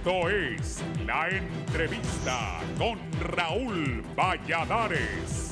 Esto es La Entrevista con Raúl Valladares.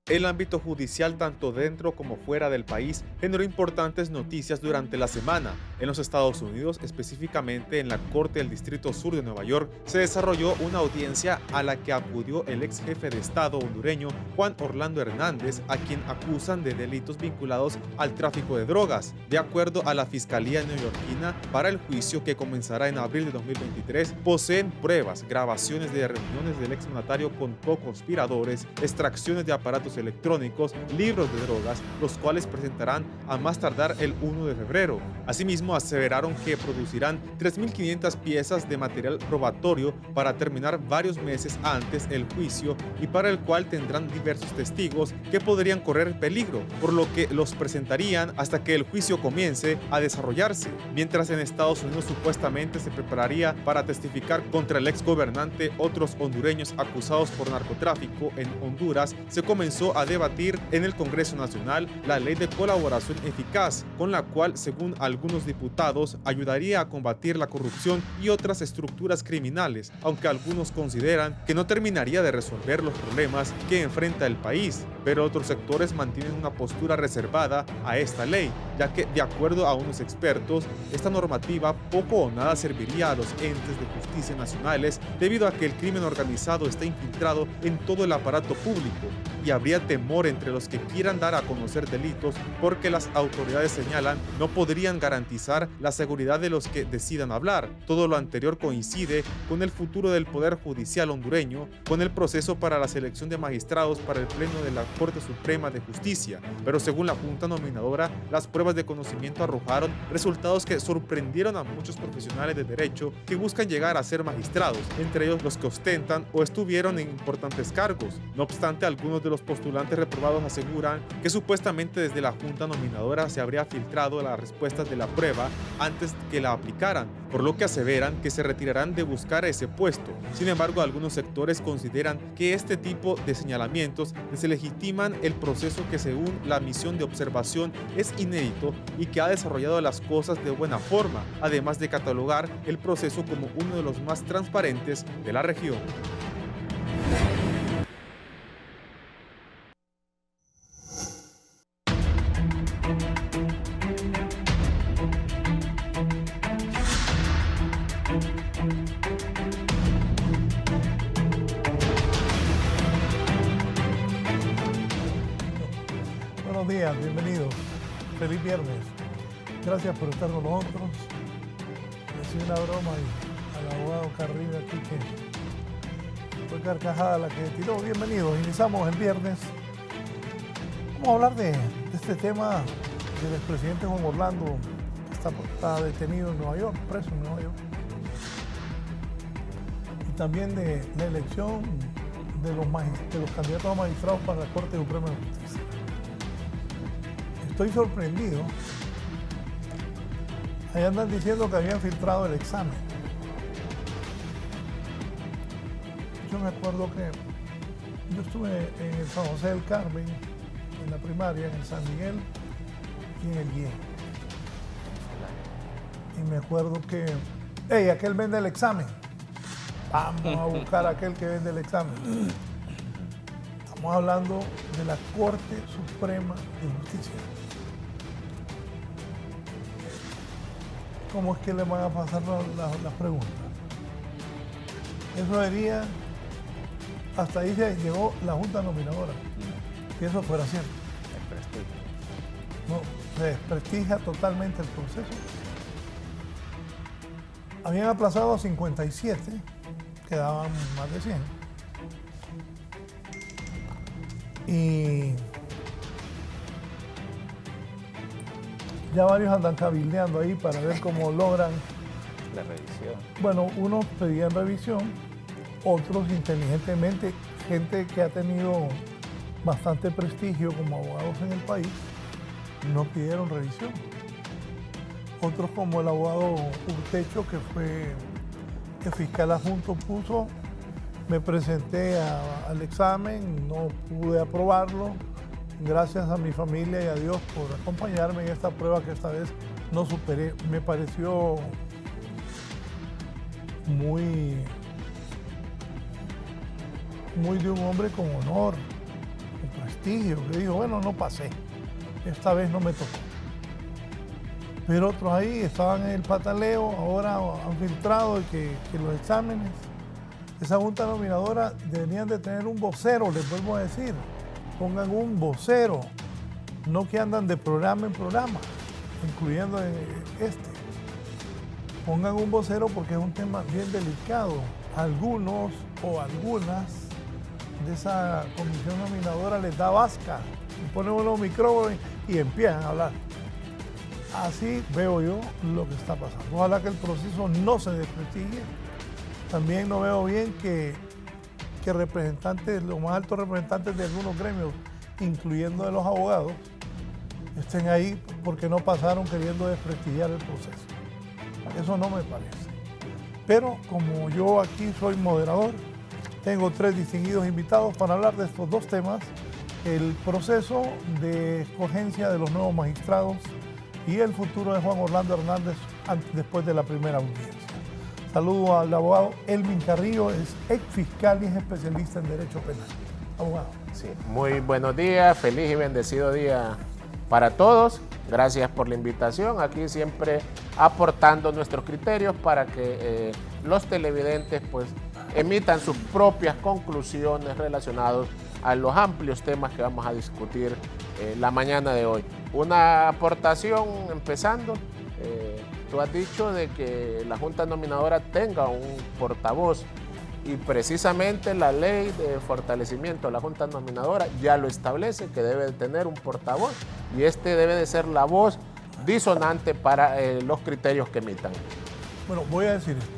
El ámbito judicial, tanto dentro como fuera del país, generó importantes noticias durante la semana. En los Estados Unidos, específicamente en la Corte del Distrito Sur de Nueva York, se desarrolló una audiencia a la que acudió el ex jefe de Estado hondureño Juan Orlando Hernández, a quien acusan de delitos vinculados al tráfico de drogas. De acuerdo a la Fiscalía neoyorquina, para el juicio que comenzará en abril de 2023, poseen pruebas, grabaciones de reuniones del exmandatario con co-conspiradores, extracciones de aparatos electrónicos, libros de drogas, los cuales presentarán a más tardar el 1 de febrero. Asimismo, aseveraron que producirán 3.500 piezas de material probatorio para terminar varios meses antes el juicio y para el cual tendrán diversos testigos que podrían correr peligro, por lo que los presentarían hasta que el juicio comience a desarrollarse. Mientras en Estados Unidos supuestamente se prepararía para testificar contra el ex gobernante otros hondureños acusados por narcotráfico en Honduras, se comenzó a debatir en el Congreso Nacional la ley de colaboración eficaz, con la cual, según algunos diputados, ayudaría a combatir la corrupción y otras estructuras criminales, aunque algunos consideran que no terminaría de resolver los problemas que enfrenta el país. Pero otros sectores mantienen una postura reservada a esta ley, ya que, de acuerdo a unos expertos, esta normativa poco o nada serviría a los entes de justicia nacionales debido a que el crimen organizado está infiltrado en todo el aparato público y habría temor entre los que quieran dar a conocer delitos porque las autoridades señalan no podrían garantizar la seguridad de los que decidan hablar. Todo lo anterior coincide con el futuro del Poder Judicial hondureño, con el proceso para la selección de magistrados para el Pleno de la Corte Suprema de Justicia, pero según la Junta Nominadora, las pruebas de conocimiento arrojaron resultados que sorprendieron a muchos profesionales de derecho que buscan llegar a ser magistrados, entre ellos los que ostentan o estuvieron en importantes cargos. No obstante, algunos de los postulantes reprobados aseguran que supuestamente desde la Junta Nominadora se habría filtrado las respuestas de la prueba antes que la aplicaran, por lo que aseveran que se retirarán de buscar ese puesto. Sin embargo, algunos sectores consideran que este tipo de señalamientos deslegitiman el proceso que, según la misión de observación, es inédito y que ha desarrollado las cosas de buena forma, además de catalogar el proceso como uno de los más transparentes de la región. Buenos días, bienvenidos. Feliz viernes. Gracias por estar con nosotros. Recibí una broma y al abogado Carrillo aquí que fue carcajada la que tiró. Bienvenidos. Iniciamos el viernes. Vamos a hablar de este tema del expresidente Juan Orlando, que está detenido en Nueva York, preso en Nueva York. Y también de la elección de los candidatos a magistrados para la Corte Suprema de Justicia. Estoy sorprendido. Ahí andan diciendo que habían filtrado el examen. Yo me acuerdo que yo estuve en el San José del Carmen, en la primaria, en el San Miguel y en el Guía. Y me acuerdo que, hey, aquel vende el examen. Vamos a buscar a aquel que vende el examen. Estamos hablando de la Corte Suprema de Justicia. ¿Cómo es que le van a pasar las preguntas? Eso sería, hasta ahí se llegó la Junta Nominadora, que eso fuera cierto. No, se desprestigia totalmente el proceso. Habían aplazado a 57, quedaban más de 100. Y ya varios andan cabildeando ahí para ver cómo logran la revisión. Bueno, unos pedían revisión, otros inteligentemente, gente que ha tenido bastante prestigio como abogados en el país, no pidieron revisión. Otros, como el abogado Urtecho, que fue el fiscal adjunto, puso, me presenté al examen, no pude aprobarlo. Gracias a mi familia y a Dios por acompañarme en esta prueba que esta vez no superé. Me pareció muy de un hombre con honor, con prestigio, que dijo, bueno, no pasé, esta vez no me tocó. Pero otros ahí estaban en el pataleo, ahora han filtrado que los exámenes, esa junta nominadora deberían de tener un vocero, les vuelvo a decir, pongan un vocero, no que andan de programa en programa, incluyendo este. Pongan un vocero porque es un tema bien delicado. Algunos o algunas de esa comisión nominadora les da vasca, y ponen unos micrófonos y empiezan a hablar. Así veo yo lo que está pasando. Ojalá que el proceso no se desprestigie. También no veo bien que representantes, los más altos representantes de algunos gremios, incluyendo de los abogados, estén ahí porque no pasaron queriendo desprestigiar el proceso. Eso no me parece. Pero como yo aquí soy moderador, tengo 3 distinguidos invitados para hablar de estos 2 temas: el proceso de escogencia de los nuevos magistrados y el futuro de Juan Orlando Hernández después de la primera audiencia. Saludo al abogado Elvin Carrillo, es ex fiscal y es especialista en Derecho Penal. Abogado. Sí, muy buenos días, feliz y bendecido día para todos. Gracias por la invitación, aquí siempre aportando nuestros criterios para que los televidentes pues emitan sus propias conclusiones relacionadas a los amplios temas que vamos a discutir la mañana de hoy. Una aportación empezando, tú has dicho de que la Junta Nominadora tenga un portavoz y precisamente la ley de fortalecimiento de la Junta Nominadora ya lo establece, que debe tener un portavoz y este debe de ser la voz disonante para los criterios que emitan. Bueno, voy a decir esto.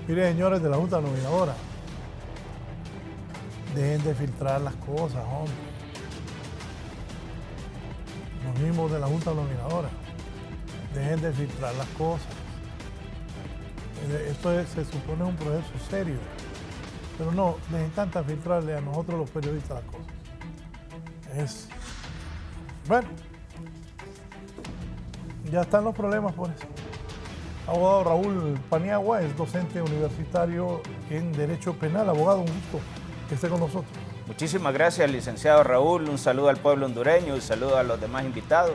Mire, señores de la Junta Nominadora, dejen de filtrar las cosas, hombre. Los mismos de la Junta Nominadora, dejen de filtrar las cosas. Esto se supone un proceso serio, pero no, les encanta filtrarle a nosotros los periodistas las cosas. Bueno, ya están los problemas por eso. Abogado Raúl Paniagua es docente universitario en Derecho Penal. Abogado, un gusto que esté con nosotros. Muchísimas gracias, licenciado Raúl. Un saludo al pueblo hondureño y un saludo a los demás invitados.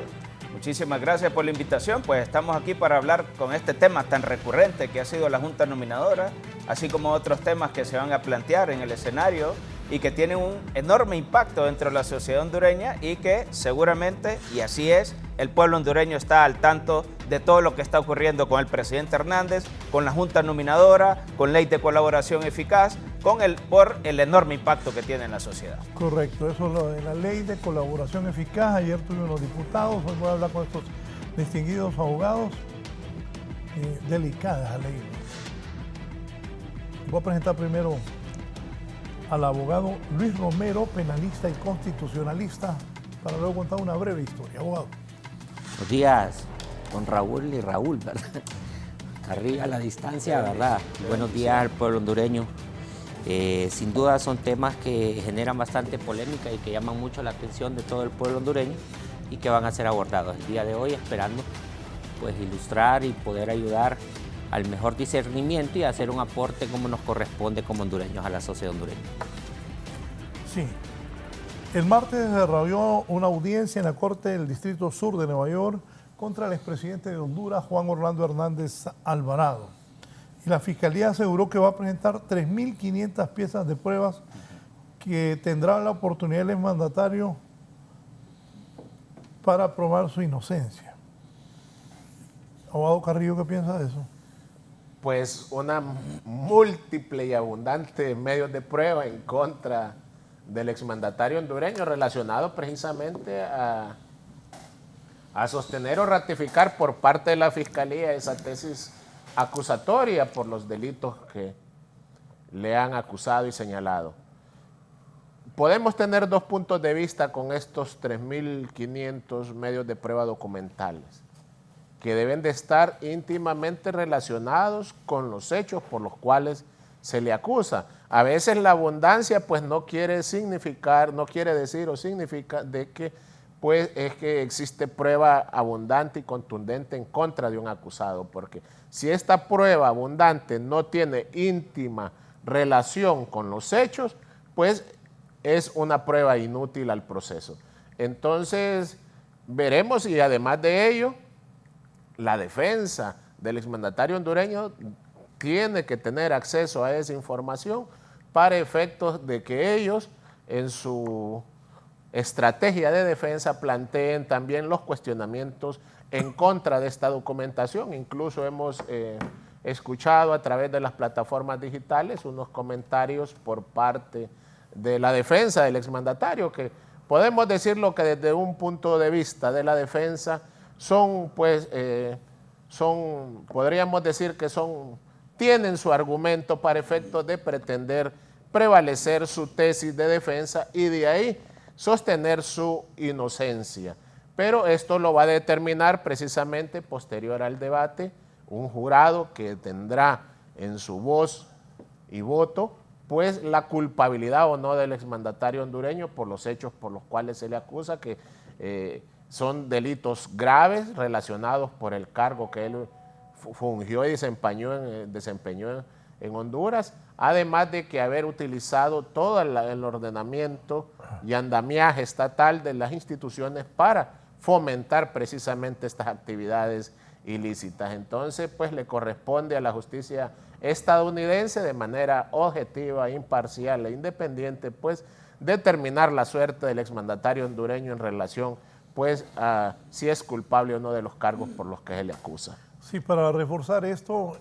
Muchísimas gracias por la invitación, pues estamos aquí para hablar con este tema tan recurrente que ha sido la Junta Nominadora, así como otros temas que se van a plantear en el escenario y que tienen un enorme impacto dentro de la sociedad hondureña y que seguramente, y así es, el pueblo hondureño está al tanto de todo lo que está ocurriendo con el presidente Hernández, con la Junta Nominadora, con ley de colaboración eficaz, por el enorme impacto que tiene en la sociedad. Correcto, eso es lo de la ley de colaboración eficaz. Ayer tuvimos los diputados, hoy voy a hablar con estos distinguidos abogados. Delicada la ley. Voy a presentar primero al abogado Luis Romero, penalista y constitucionalista, para luego contar una breve historia. Abogado. Buenos días, don Raúl y Raúl, ¿verdad? Arriba a la distancia, ¿verdad? Buenos días al pueblo hondureño. Sin duda son temas que generan bastante polémica y que llaman mucho la atención de todo el pueblo hondureño y que van a ser abordados el día de hoy, esperando pues ilustrar y poder ayudar al mejor discernimiento y hacer un aporte como nos corresponde como hondureños a la sociedad hondureña. Sí. El martes se desarrolló una audiencia en la Corte del Distrito Sur de Nueva York contra el expresidente de Honduras, Juan Orlando Hernández Alvarado. Y la Fiscalía aseguró que va a presentar 3.500 piezas de pruebas que tendrá la oportunidad el exmandatario para probar su inocencia. Abogado Carrillo, ¿qué piensa de eso? Pues una múltiple y abundante medios de prueba en contra del exmandatario hondureño relacionado precisamente a sostener o ratificar por parte de la Fiscalía esa tesis acusatoria por los delitos que le han acusado y señalado. Podemos tener 2 puntos de vista con estos 3.500 medios de prueba documentales, que deben de estar íntimamente relacionados con los hechos por los cuales se le acusa. A veces la abundancia pues no quiere significar, no quiere decir o significa de que pues es que existe prueba abundante y contundente en contra de un acusado, porque si esta prueba abundante no tiene íntima relación con los hechos, pues es una prueba inútil al proceso. Entonces, veremos si además de ello, la defensa del exmandatario hondureño tiene que tener acceso a esa información para efectos de que ellos en su estrategia de defensa planteen también los cuestionamientos en contra de esta documentación. Incluso hemos escuchado a través de las plataformas digitales unos comentarios por parte de la defensa del exmandatario, que podemos decirlo que desde un punto de vista de la defensa son, pues, podríamos decir que tienen su argumento para efectos de pretender prevalecer su tesis de defensa y de ahí sostener su inocencia. Pero esto lo va a determinar precisamente posterior al debate un jurado que tendrá en su voz y voto pues la culpabilidad o no del exmandatario hondureño por los hechos por los cuales se le acusa, que son delitos graves relacionados por el cargo que él fungió y desempeñó en Honduras, además de que haber utilizado todo el ordenamiento y andamiaje estatal de las instituciones para fomentar precisamente estas actividades ilícitas. Entonces, pues le corresponde a la justicia estadounidense de manera objetiva, imparcial e independiente, pues determinar la suerte del exmandatario hondureño en relación, pues, a si es culpable o no de los cargos por los que se le acusa. Sí, para reforzar esto,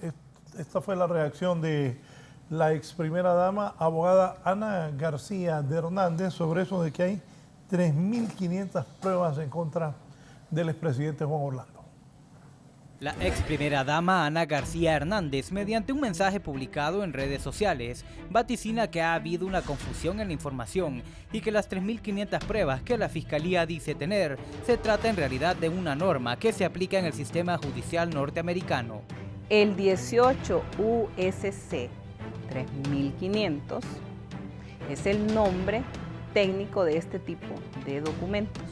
esta fue la reacción de la ex primera dama, abogada Ana García de Hernández, sobre eso de que hay 3.500 pruebas en contra del expresidente Juan Orlando. La ex primera dama Ana García Hernández, mediante un mensaje publicado en redes sociales, vaticina que ha habido una confusión en la información y que las 3.500 pruebas que la Fiscalía dice tener se trata en realidad de una norma que se aplica en el sistema judicial norteamericano. El 18 USC 3500 es el nombre técnico de este tipo de documentos.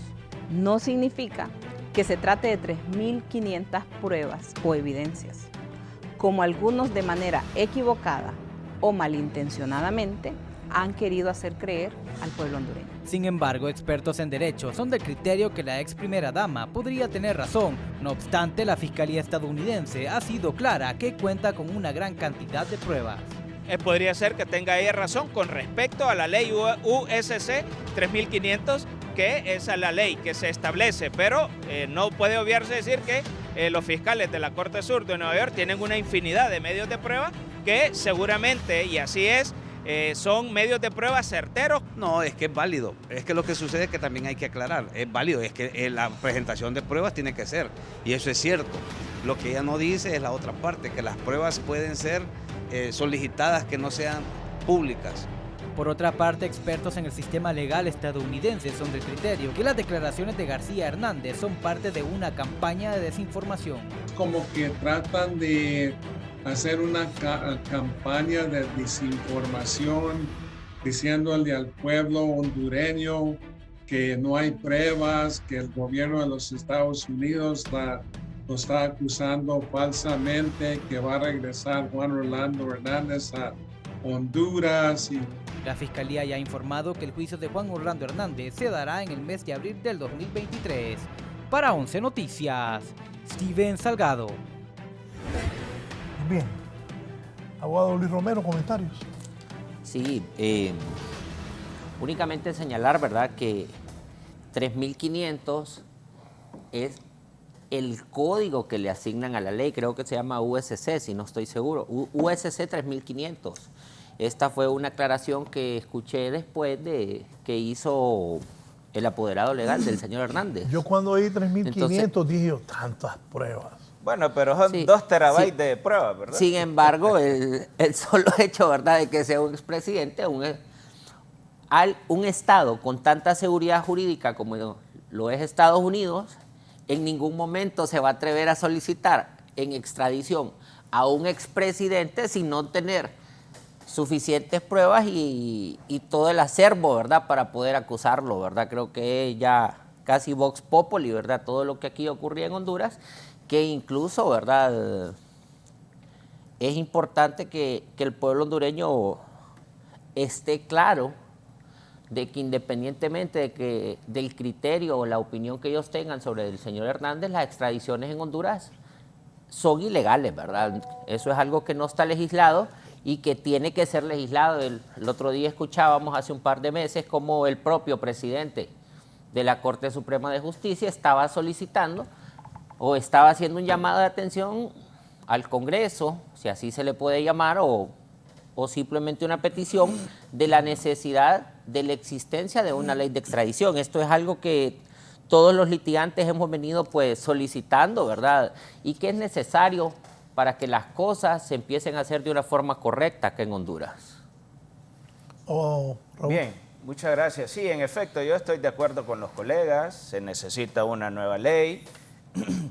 No significa que se trate de 3.500 pruebas o evidencias, como algunos de manera equivocada o malintencionadamente han querido hacer creer al pueblo hondureño. Sin embargo, expertos en derecho son del criterio que la ex primera dama podría tener razón. No obstante, la Fiscalía estadounidense ha sido clara que cuenta con una gran cantidad de pruebas. Podría ser que tenga ella razón con respecto a la ley USC 3500, que es la ley que se establece, pero no puede obviarse decir que los fiscales de la Corte Sur de Nueva York tienen una infinidad de medios de prueba que seguramente, y así es, son medios de prueba certeros. No, es que es válido. Es que lo que sucede es que también hay que aclarar. Es válido, es que la presentación de pruebas tiene que ser. Y eso es cierto. Lo que ella no dice es la otra parte, que las pruebas pueden ser solicitadas que no sean públicas. Por otra parte, expertos en el sistema legal estadounidense son del criterio que las declaraciones de García Hernández son parte de una campaña de desinformación. Como que tratan de hacer una campaña de desinformación, diciéndole al pueblo hondureño que no hay pruebas, que el gobierno de los Estados Unidos lo está acusando falsamente, que va a regresar Juan Orlando Hernández a Honduras. La Fiscalía ya ha informado que el juicio de Juan Orlando Hernández se dará en el mes de abril del 2023. Para 11 Noticias, Steven Salgado. Bien. Abogado Luis Romero, comentarios. Sí, únicamente señalar, ¿verdad?, que 3.500 es el código que le asignan a la ley, creo que se llama USC, si no estoy seguro, USC 3.500. Esta fue una aclaración que escuché después de que hizo el apoderado legal del señor Hernández. Yo cuando oí 3.500 dije yo, tantas pruebas. Bueno, pero son sí, 2 terabytes de pruebas, ¿verdad? Sin embargo, el solo hecho, ¿verdad?, de que sea un expresidente, un Estado con tanta seguridad jurídica como lo es Estados Unidos, en ningún momento se va a atrever a solicitar en extradición a un expresidente sin no tener suficientes pruebas y todo el acervo, ¿verdad?, para poder acusarlo, ¿verdad? Creo que ya casi vox populi, ¿verdad? Todo lo que aquí ocurría en Honduras, que incluso, ¿verdad? Es importante que el pueblo hondureño esté claro de que independientemente del criterio o la opinión que ellos tengan sobre el señor Hernández, las extradiciones en Honduras son ilegales, ¿verdad? Eso es algo que no está legislado y que tiene que ser legislado. El otro día escuchábamos hace un par de meses cómo el propio presidente de la Corte Suprema de Justicia estaba solicitando o estaba haciendo un llamado de atención al Congreso, si así se le puede llamar, o simplemente una petición de la necesidad de la existencia de una ley de extradición. Esto es algo que todos los litigantes hemos venido pues solicitando, ¿verdad? Y que es necesario para que las cosas se empiecen a hacer de una forma correcta acá en Honduras. Bien, muchas gracias. Sí, en efecto, yo estoy de acuerdo con los colegas, se necesita una nueva ley.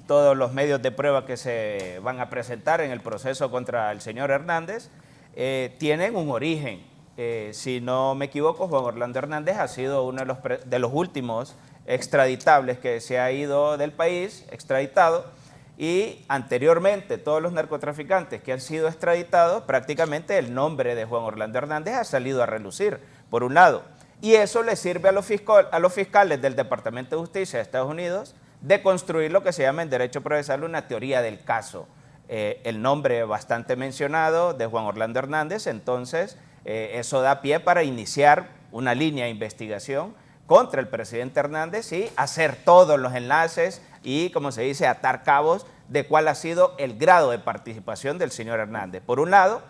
Todos los medios de prueba que se van a presentar en el proceso contra el señor Hernández tienen un origen. Si no me equivoco, Juan Orlando Hernández ha sido uno de los últimos extraditables que se ha ido del país, extraditado, y anteriormente todos los narcotraficantes que han sido extraditados, prácticamente el nombre de Juan Orlando Hernández ha salido a relucir, por un lado, y eso le sirve a los fiscales del Departamento de Justicia de Estados Unidos de construir lo que se llama en derecho procesal una teoría del caso. El nombre bastante mencionado de Juan Orlando Hernández, entonces eso da pie para iniciar una línea de investigación contra el presidente Hernández y hacer todos los enlaces y, como se dice, atar cabos de cuál ha sido el grado de participación del señor Hernández. Por un lado,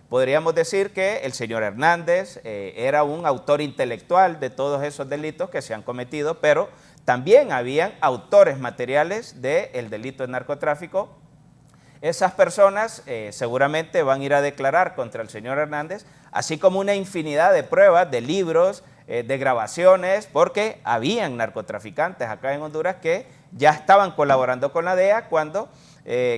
podríamos decir que el señor Hernández era un autor intelectual de todos esos delitos que se han cometido, pero también habían autores materiales del delito de narcotráfico. Esas personas seguramente van a ir a declarar contra el señor Hernández, así como una infinidad de pruebas, de libros, de grabaciones, porque habían narcotraficantes acá en Honduras que ya estaban colaborando con la DEA cuando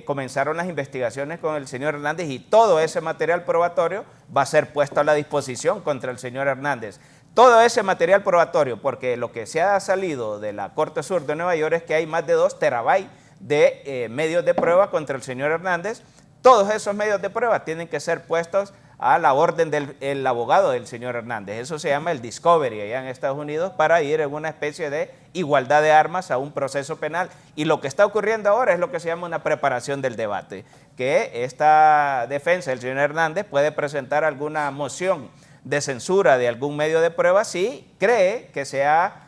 comenzaron las investigaciones con el señor Hernández, y todo ese material probatorio va a ser puesto a la disposición contra el señor Hernández. Todo ese material probatorio, porque lo que se ha salido de la Corte Sur de Nueva York es que hay más de 2 terabytes de medios de prueba contra el señor Hernández. Todos esos medios de prueba tienen que ser puestos a la orden del abogado del señor Hernández. Eso se llama el discovery allá en Estados Unidos, para ir en una especie de igualdad de armas a un proceso penal. Y lo que está ocurriendo ahora es lo que se llama una preparación del debate, que esta defensa del señor Hernández puede presentar alguna moción de censura de algún medio de prueba si cree que se ha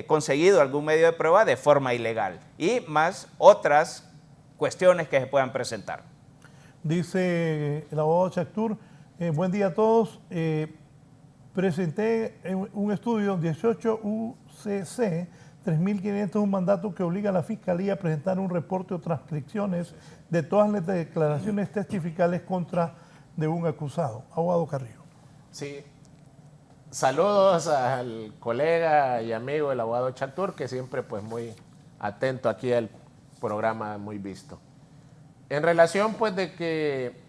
conseguido algún medio de prueba de forma ilegal, y más otras cuestiones que se puedan presentar. Dice el abogado Chactur, buen día a todos. Presenté un estudio 18 UCC 3500, un mandato que obliga a la Fiscalía a presentar un reporte o transcripciones de todas las declaraciones testificales contra de un acusado. Abogado Carrillo. Sí. Saludos al colega y amigo, el abogado Chactur, que siempre pues muy atento aquí al programa, muy visto. En relación pues de que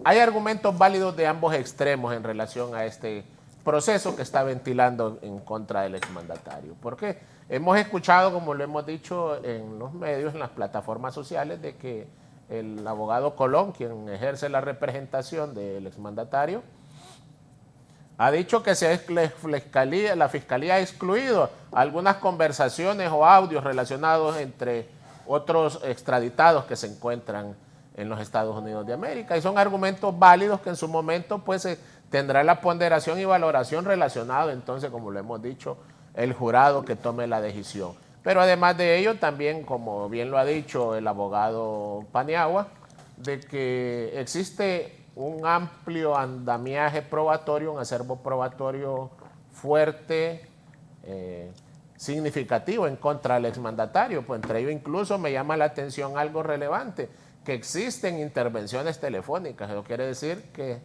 hay argumentos válidos de ambos extremos en relación a este proceso que está ventilando en contra del exmandatario. ¿Por qué? Hemos escuchado, como lo hemos dicho en los medios, en las plataformas sociales, de que el abogado Colón, quien ejerce la representación del exmandatario, ha dicho que la Fiscalía ha excluido algunas conversaciones o audios relacionados entre otros extraditados que se encuentran en los Estados Unidos de América. Y son argumentos válidos que en su momento pues tendrá la ponderación y valoración relacionado, entonces, como lo hemos dicho, el jurado que tome la decisión. Pero además de ello, también, como bien lo ha dicho el abogado Paniagua, de que existe un amplio andamiaje probatorio, un acervo probatorio fuerte, significativo en contra del exmandatario. Pues entre ellos incluso me llama la atención algo relevante, que existen intervenciones telefónicas. Eso quiere decir que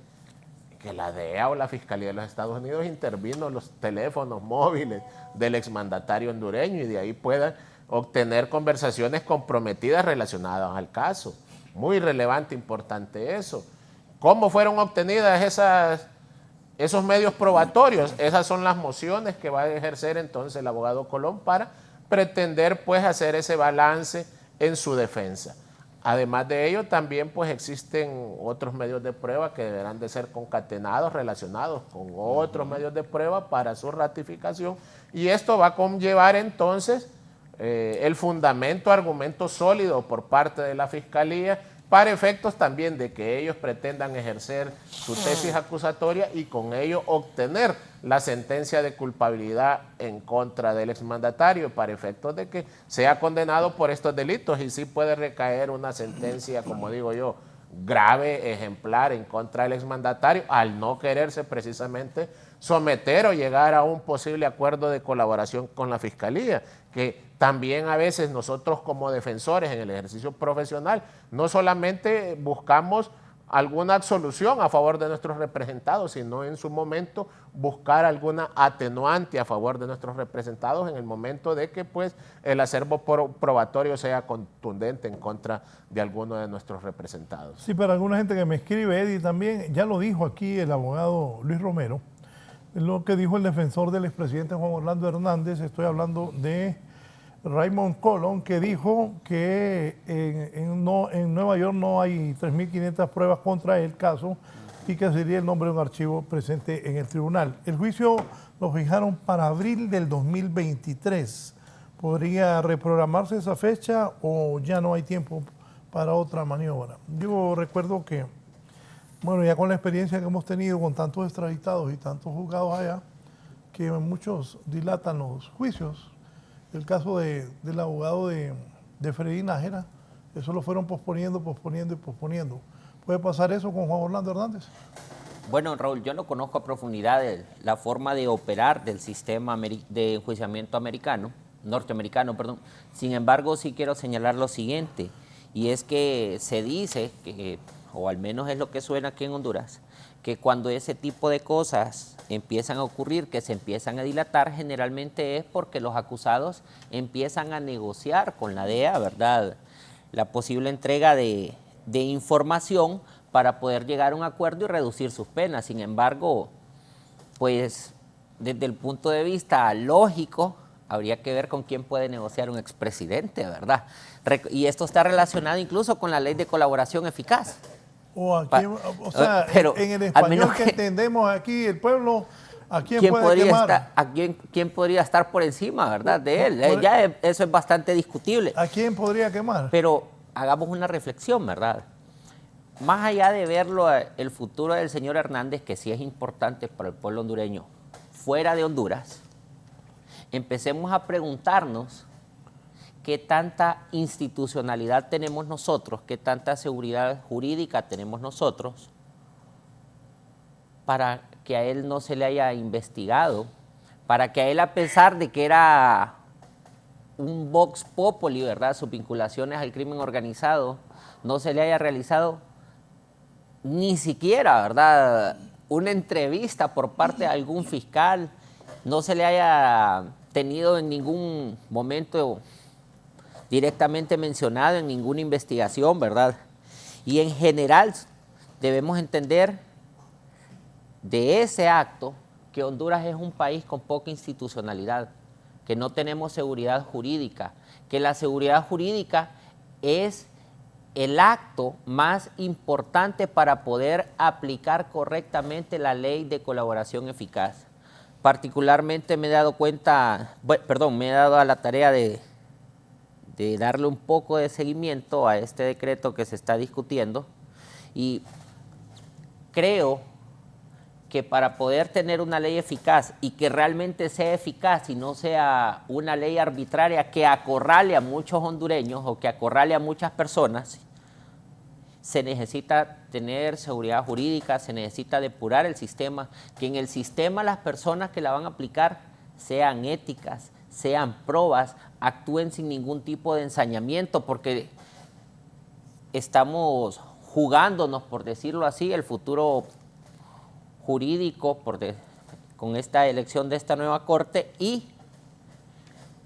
la DEA o la Fiscalía de los Estados Unidos intervino en los teléfonos móviles del exmandatario hondureño y de ahí puedan obtener conversaciones comprometidas relacionadas al caso. Muy relevante, importante eso. ¿Cómo fueron obtenidas esos medios probatorios? Esas son las mociones que va a ejercer entonces el abogado Colón para pretender pues hacer ese balance en su defensa. Además de ello, también pues existen otros medios de prueba que deberán de ser concatenados, relacionados con otros medios de prueba para su ratificación, y esto va a conllevar entonces el fundamento, argumento sólido por parte de la Fiscalía para efectos también de que ellos pretendan ejercer su tesis acusatoria y con ello obtener la sentencia de culpabilidad en contra del exmandatario para efectos de que sea condenado por estos delitos, y sí puede recaer una sentencia, como digo yo, grave, ejemplar en contra del exmandatario al no quererse precisamente someter o llegar a un posible acuerdo de colaboración con la Fiscalía, que también a veces nosotros como defensores en el ejercicio profesional no solamente buscamos alguna absolución a favor de nuestros representados, sino en su momento buscar alguna atenuante a favor de nuestros representados en el momento de que pues el acervo probatorio sea contundente en contra de alguno de nuestros representados. Sí, para alguna gente que me escribe, Eddie, también, ya lo dijo aquí el abogado Luis Romero, lo que dijo el defensor del expresidente Juan Orlando Hernández, estoy hablando de Raymond Colón, que dijo que en Nueva York no hay 3.500 pruebas contra el caso y que sería el nombre de un archivo presente en el tribunal. El juicio lo fijaron para abril del 2023. ¿Podría reprogramarse esa fecha o ya no hay tiempo para otra maniobra? Yo recuerdo que, bueno, ya con la experiencia que hemos tenido con tantos extraditados y tantos juzgados allá, que muchos dilatan los juicios. El caso del abogado de Freddy Nájera, eso lo fueron posponiendo y posponiendo. ¿Puede pasar eso con Juan Orlando Hernández? Bueno, Raúl, yo no conozco a profundidad la forma de operar del sistema de enjuiciamiento norteamericano. Sin embargo, sí quiero señalar lo siguiente, y es que se dice, o al menos es lo que suena aquí en Honduras, que cuando ese tipo de cosas empiezan a ocurrir, que se empiezan a dilatar, generalmente es porque los acusados empiezan a negociar con la DEA, ¿verdad?, la posible entrega de información para poder llegar a un acuerdo y reducir sus penas. Sin embargo, pues desde el punto de vista lógico, habría que ver con quién puede negociar un expresidente, ¿verdad? Y esto está relacionado incluso con la ley de colaboración eficaz. O sea, pero, en el español que entendemos aquí, el pueblo, ¿a quién puede quemar? ¿Quién podría estar por encima, verdad, de él? Ya eso es bastante discutible. ¿A quién podría quemar? Pero hagamos una reflexión, ¿verdad? Más allá de verlo, el futuro del señor Hernández, que sí es importante para el pueblo hondureño, fuera de Honduras, empecemos a preguntarnos qué tanta institucionalidad tenemos nosotros, qué tanta seguridad jurídica tenemos nosotros para que a él no se le haya investigado, para que a él, a pesar de que era un vox populi, ¿verdad?, sus vinculaciones al crimen organizado, no se le haya realizado ni siquiera, ¿verdad?, una entrevista por parte de algún fiscal, no se le haya tenido en ningún momento directamente mencionado en ninguna investigación, ¿verdad? Y en general debemos entender de ese acto que Honduras es un país con poca institucionalidad, que no tenemos seguridad jurídica, que la seguridad jurídica es el acto más importante para poder aplicar correctamente la ley de colaboración eficaz. Particularmente me he dado a la tarea de darle un poco de seguimiento a este decreto que se está discutiendo, y creo que para poder tener una ley eficaz y que realmente sea eficaz y no sea una ley arbitraria que acorrale a muchos hondureños o que acorrale a muchas personas, se necesita tener seguridad jurídica, se necesita depurar el sistema, que en el sistema las personas que la van a aplicar sean éticas, sean probas, actúen sin ningún tipo de ensañamiento, porque estamos jugándonos, por decirlo así, el futuro jurídico con esta elección de esta nueva corte, y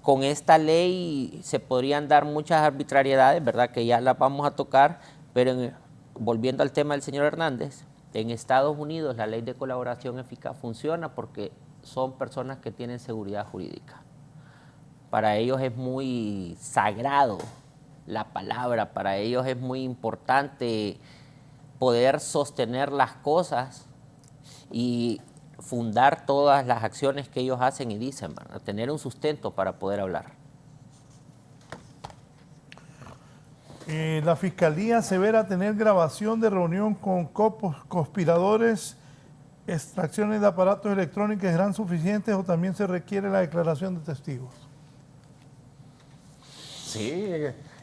con esta ley se podrían dar muchas arbitrariedades, ¿verdad?, que ya las vamos a tocar, pero volviendo al tema del señor Hernández, en Estados Unidos la ley de colaboración eficaz funciona porque son personas que tienen seguridad jurídica. para ellos es muy sagrado la palabra, para ellos es muy importante poder sostener las cosas y fundar todas las acciones que ellos hacen y dicen, ¿verdad? Tener un sustento para poder hablar. La Fiscalía asevera tener grabación de reunión con conspiradores. ¿Extracciones de aparatos electrónicos serán suficientes o también se requiere la declaración de testigos? Sí,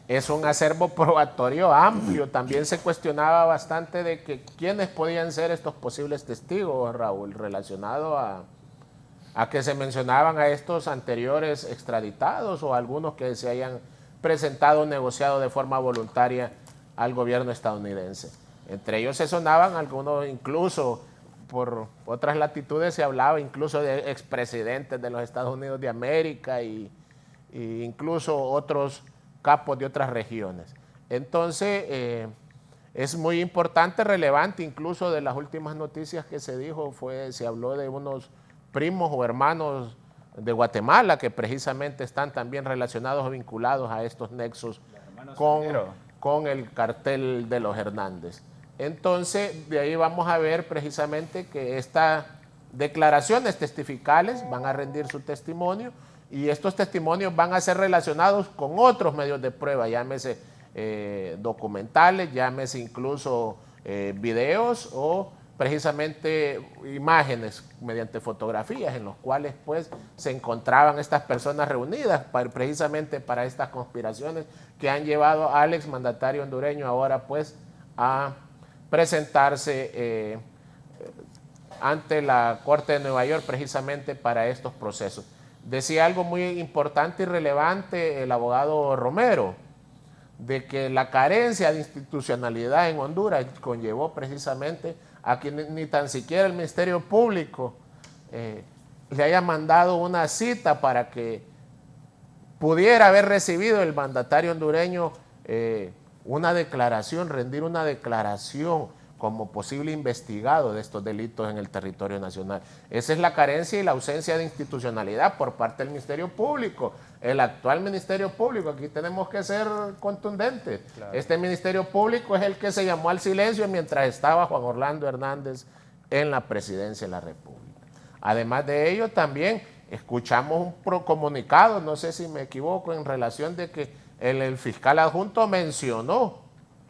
es un acervo probatorio amplio. También se cuestionaba bastante de que quiénes podían ser estos posibles testigos, Raúl, relacionado a que se mencionaban a estos anteriores extraditados o algunos que se hayan presentado o negociado de forma voluntaria al gobierno estadounidense. Entre ellos se sonaban algunos, incluso por otras latitudes se hablaba incluso de expresidentes de los Estados Unidos de América y incluso otros capos de otras regiones. Entonces, es muy importante, relevante, incluso de las últimas noticias que se dijo, se habló de unos primos o hermanos de Guatemala que precisamente están también relacionados o vinculados a estos nexos con el cartel de los Hernández. Entonces, de ahí vamos a ver precisamente que estas declaraciones testificales van a rendir su testimonio y estos testimonios van a ser relacionados con otros medios de prueba, llámese documentales, llámese incluso videos o precisamente imágenes mediante fotografías en los cuales pues se encontraban estas personas reunidas precisamente para estas conspiraciones que han llevado al exmandatario hondureño ahora pues a presentarse ante la Corte de Nueva York precisamente para estos procesos. Decía algo muy importante y relevante el abogado Romero, de que la carencia de institucionalidad en Honduras conllevó precisamente a que ni tan siquiera el Ministerio Público le haya mandado una cita para que pudiera haber recibido el mandatario hondureño una declaración, rendir una declaración como posible investigado de estos delitos en el territorio nacional. Esa es la carencia y la ausencia de institucionalidad por parte del Ministerio Público. El actual Ministerio Público, aquí tenemos que ser contundentes. Claro. Este Ministerio Público es el que se llamó al silencio mientras estaba Juan Orlando Hernández en la presidencia de la República. Además de ello, también escuchamos un comunicado, no sé si me equivoco, en relación de que el fiscal adjunto mencionó,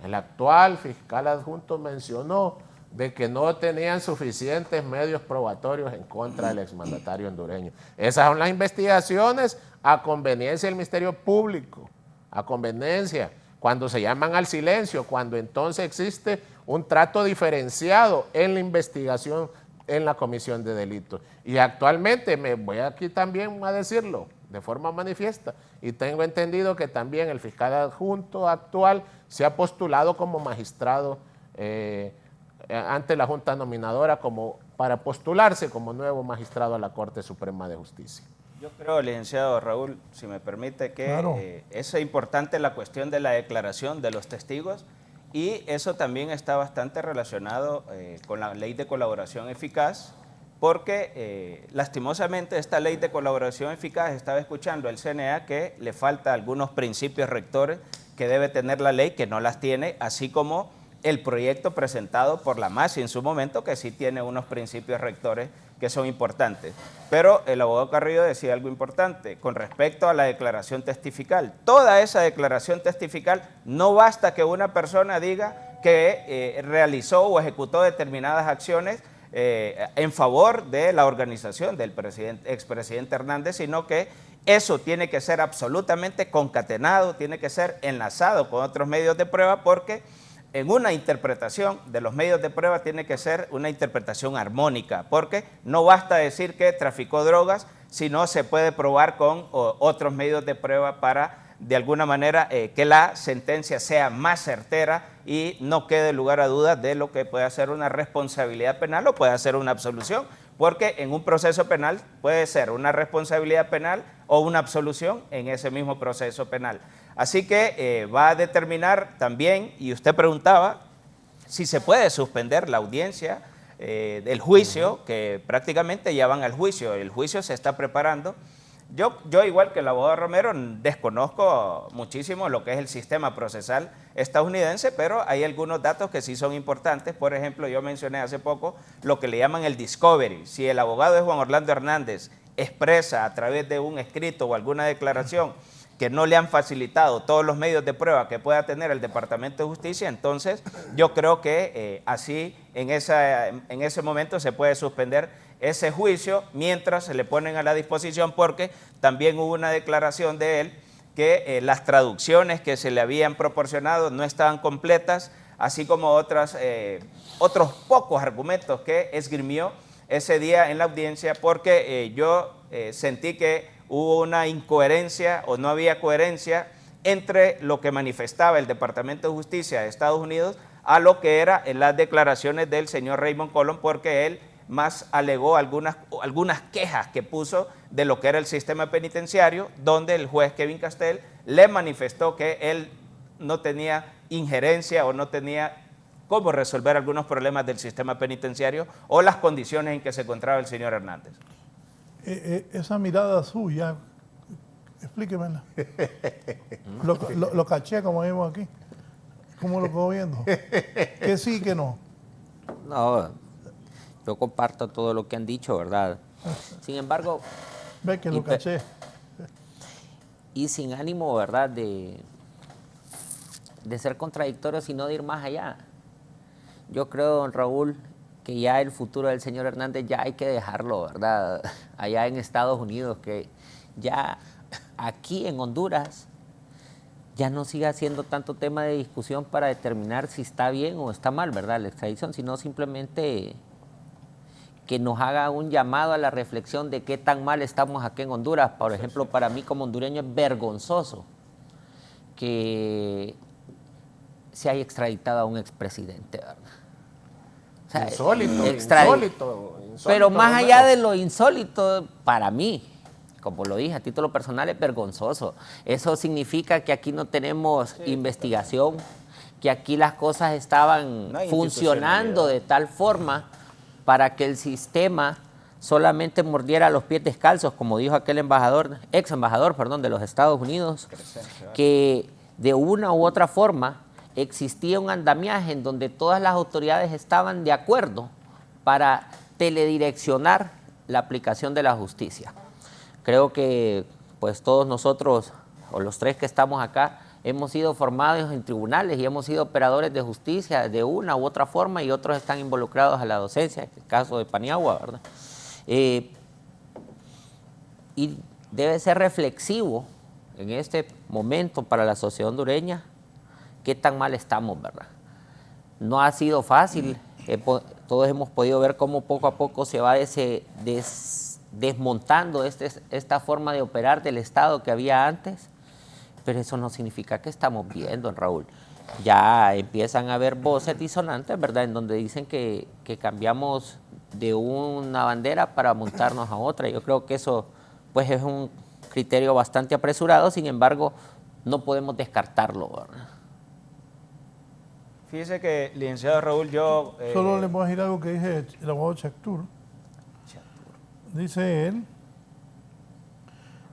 el actual fiscal adjunto mencionó de que no tenían suficientes medios probatorios en contra del exmandatario hondureño. Esas son las investigaciones a conveniencia del Ministerio Público, a conveniencia, cuando se llaman al silencio, cuando entonces existe un trato diferenciado en la investigación en la comisión de delitos. Y actualmente, me voy aquí también a decirlo de forma manifiesta, y tengo entendido que también el fiscal adjunto actual se ha postulado como magistrado ante la Junta Nominadora para postularse como nuevo magistrado a la Corte Suprema de Justicia. Yo creo, licenciado Raúl, si me permite, que claro, es importante la cuestión de la declaración de los testigos y eso también está bastante relacionado con la ley de colaboración eficaz, porque lastimosamente esta ley de colaboración eficaz, estaba escuchando el CNA que le falta algunos principios rectores que debe tener la ley, que no las tiene, así como el proyecto presentado por la MASI en su momento, que sí tiene unos principios rectores que son importantes. Pero el abogado Carrillo decía algo importante con respecto a la declaración testifical. Toda esa declaración testifical no basta que una persona diga que realizó o ejecutó determinadas acciones en favor de la organización del expresidente Hernández, sino que eso tiene que ser absolutamente concatenado, tiene que ser enlazado con otros medios de prueba, porque en una interpretación de los medios de prueba tiene que ser una interpretación armónica, porque no basta decir que traficó drogas, sino se puede probar con otros medios de prueba para de alguna manera que la sentencia sea más certera y no quede lugar a dudas de lo que puede ser una responsabilidad penal o puede ser una absolución, porque en un proceso penal puede ser una responsabilidad penal o una absolución en ese mismo proceso penal. Así que va a determinar también, y usted preguntaba, si se puede suspender la audiencia del juicio, que prácticamente ya van al juicio. El juicio se está preparando Yo igual que el abogado Romero, desconozco muchísimo lo que es el sistema procesal estadounidense, pero hay algunos datos que sí son importantes. Por ejemplo, yo mencioné hace poco lo que le llaman el discovery. Si el abogado de Juan Orlando Hernández expresa a través de un escrito o alguna declaración que no le han facilitado todos los medios de prueba que pueda tener el Departamento de Justicia, entonces yo creo que así en ese momento se puede suspender ese juicio mientras se le ponen a la disposición, porque también hubo una declaración de él que las traducciones que se le habían proporcionado no estaban completas, así como otros pocos argumentos que esgrimió ese día en la audiencia, porque yo sentí que hubo una incoherencia o no había coherencia entre lo que manifestaba el Departamento de Justicia de Estados Unidos a lo que eran las declaraciones del señor Raymond Colón, porque él más alegó algunas quejas que puso de lo que era el sistema penitenciario, donde el juez Kevin Castell le manifestó que él no tenía injerencia o no tenía cómo resolver algunos problemas del sistema penitenciario o las condiciones en que se encontraba el señor Hernández. Esa mirada suya, explíquemela. Lo caché como vimos aquí. ¿Cómo lo puedo viendo? Que sí, que no. No, yo comparto todo lo que han dicho, ¿verdad? Sin embargo... Ve que lo caché. Y sin ánimo, ¿verdad?, de ser contradictorio, sino de ir más allá. Yo creo, don Raúl, que ya el futuro del señor Hernández ya hay que dejarlo, ¿verdad?, allá en Estados Unidos, que ya aquí en Honduras ya no siga siendo tanto tema de discusión para determinar si está bien o está mal, ¿verdad?, la extradición, sino simplemente que nos haga un llamado a la reflexión de qué tan mal estamos aquí en Honduras. Por ejemplo, para mí como hondureño es vergonzoso que se haya extraditado a un expresidente, ¿verdad? O sea, insólito. Pero más allá de lo insólito, para mí, como lo dije a título personal, es vergonzoso. Eso significa que aquí no tenemos investigación, que aquí las cosas estaban funcionando de tal forma para que el sistema solamente mordiera los pies descalzos, como dijo aquel ex embajador de los Estados Unidos, que de una u otra forma existía un andamiaje en donde todas las autoridades estaban de acuerdo para teledireccionar la aplicación de la justicia. Creo que pues todos nosotros, o los tres que estamos acá, hemos sido formados en tribunales y hemos sido operadores de justicia de una u otra forma, y otros están involucrados a la docencia, en el caso de Paniagua, ¿verdad? Y debe ser reflexivo en este momento para la sociedad hondureña qué tan mal estamos, ¿verdad? No ha sido fácil, todos hemos podido ver cómo poco a poco se va desmontando esta forma de operar del Estado que había antes, pero eso no significa que estamos bien, don Raúl. Ya empiezan a haber voces disonantes, ¿verdad?, en donde dicen que cambiamos de una bandera para montarnos a otra. Yo creo que eso pues es un criterio bastante apresurado, sin embargo, no podemos descartarlo, ¿verdad? Fíjese que, licenciado Raúl, yo... Solo le voy a decir algo que dice el abogado Chactur. Dice él: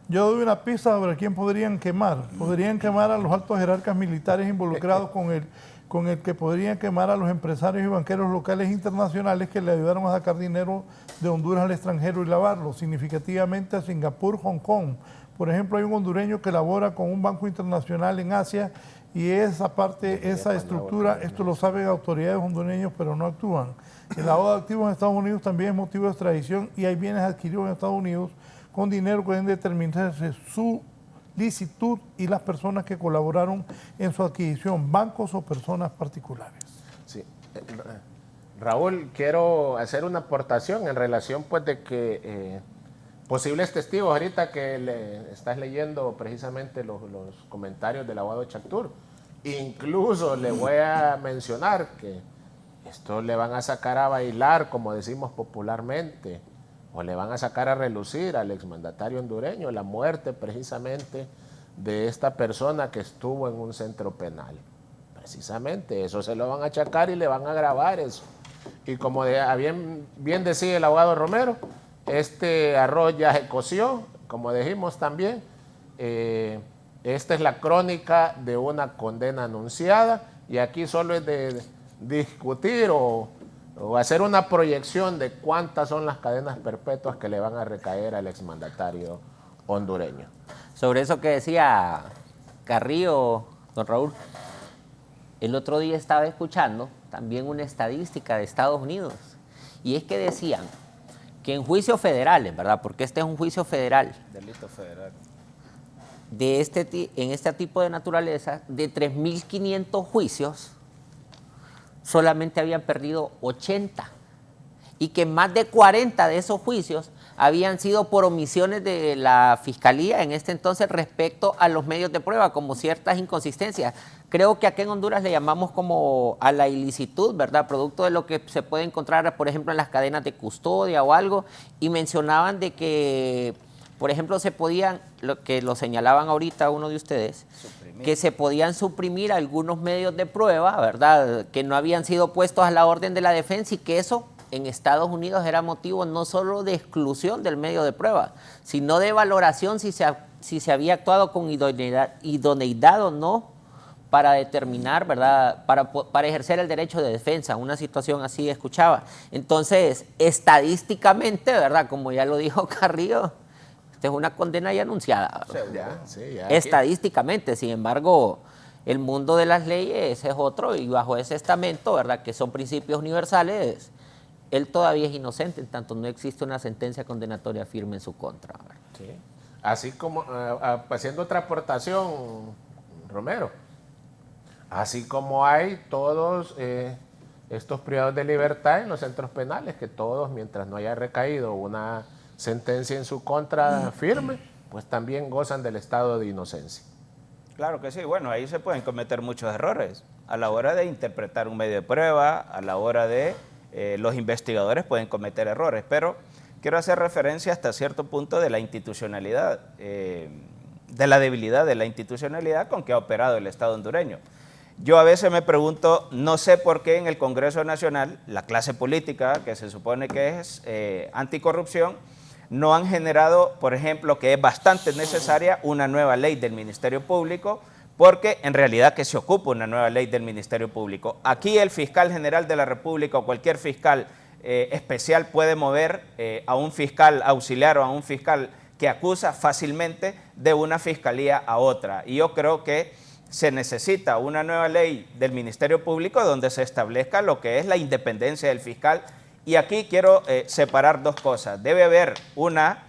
yo doy una pista sobre quién podrían quemar. Podrían quemar a los altos jerarcas militares involucrados con el que podrían quemar a los empresarios y banqueros locales e internacionales que le ayudaron a sacar dinero de Honduras al extranjero y lavarlo, significativamente a Singapur, Hong Kong. Por ejemplo, hay un hondureño que labora con un banco internacional en Asia, y esa parte, esa estructura, esto lo saben autoridades hondureñas, pero no actúan. El lavado de activos en Estados Unidos también es motivo de extradición, y hay bienes adquiridos en Estados Unidos con dinero que deben determinarse su licitud y las personas que colaboraron en su adquisición, bancos o personas particulares. Sí. Raúl, quiero hacer una aportación en relación pues de que posibles testigos, ahorita que estás leyendo precisamente los comentarios del abogado Chactur, incluso le voy a mencionar que esto le van a sacar a bailar, como decimos popularmente, o le van a sacar a relucir al exmandatario hondureño la muerte precisamente de esta persona que estuvo en un centro penal. Precisamente eso se lo van a achacar y le van a grabar eso. Y como bien decía el abogado Romero, este arroz ya se coció, como dijimos también, esta es la crónica de una condena anunciada y aquí solo es de discutir o hacer una proyección de cuántas son las cadenas perpetuas que le van a recaer al exmandatario hondureño. Sobre eso que decía Carrillo, don Raúl, el otro día estaba escuchando también una estadística de Estados Unidos y es que decían que en juicios federales, ¿verdad? Porque este es un juicio federal. Delito federal. En este tipo de naturaleza, de 3.500 juicios, solamente habían perdido 80 y que más de 40 de esos juicios habían sido por omisiones de la Fiscalía en este entonces respecto a los medios de prueba, como ciertas inconsistencias. Creo que aquí en Honduras le llamamos como a la ilicitud, ¿verdad? Producto de lo que se puede encontrar, por ejemplo, en las cadenas de custodia o algo, y mencionaban de que, por ejemplo, se podían, lo que lo señalaban ahorita uno de ustedes, que se podían suprimir algunos medios de prueba, ¿verdad? Que no habían sido puestos a la orden de la defensa y que eso en Estados Unidos era motivo no solo de exclusión del medio de prueba, sino de valoración si se había actuado con idoneidad o no para determinar, ¿verdad? Para ejercer el derecho de defensa. Una situación así escuchaba. Entonces, estadísticamente, ¿verdad? Como ya lo dijo Carrillo, esta es una condena ya anunciada. Ya Estadísticamente, sin embargo, el mundo de las leyes es otro y bajo ese estamento, ¿verdad? Que son principios universales, él todavía es inocente, en tanto no existe una sentencia condenatoria firme en su contra. Sí. Así como, haciendo otra aportación, Romero, así como hay todos estos privados de libertad en los centros penales, que todos, mientras no haya recaído una sentencia en su contra firme, pues también gozan del estado de inocencia. Claro que sí, bueno, ahí se pueden cometer muchos errores a la hora de interpretar un medio de prueba, a la hora de los investigadores pueden cometer errores, pero quiero hacer referencia hasta cierto punto de la institucionalidad, de la debilidad de la institucionalidad con que ha operado el Estado hondureño. Yo a veces me pregunto, no sé por qué en el Congreso Nacional, la clase política, que se supone que es anticorrupción, no han generado, por ejemplo, que es bastante necesaria una nueva ley del Ministerio Público, porque en realidad que se ocupa una nueva ley del Ministerio Público. Aquí el fiscal general de la República o cualquier fiscal especial puede mover a un fiscal auxiliar o a un fiscal que acusa fácilmente de una fiscalía a otra. Y yo creo que se necesita una nueva ley del Ministerio Público donde se establezca lo que es la independencia del fiscal. Y aquí quiero separar dos cosas. Debe haber una...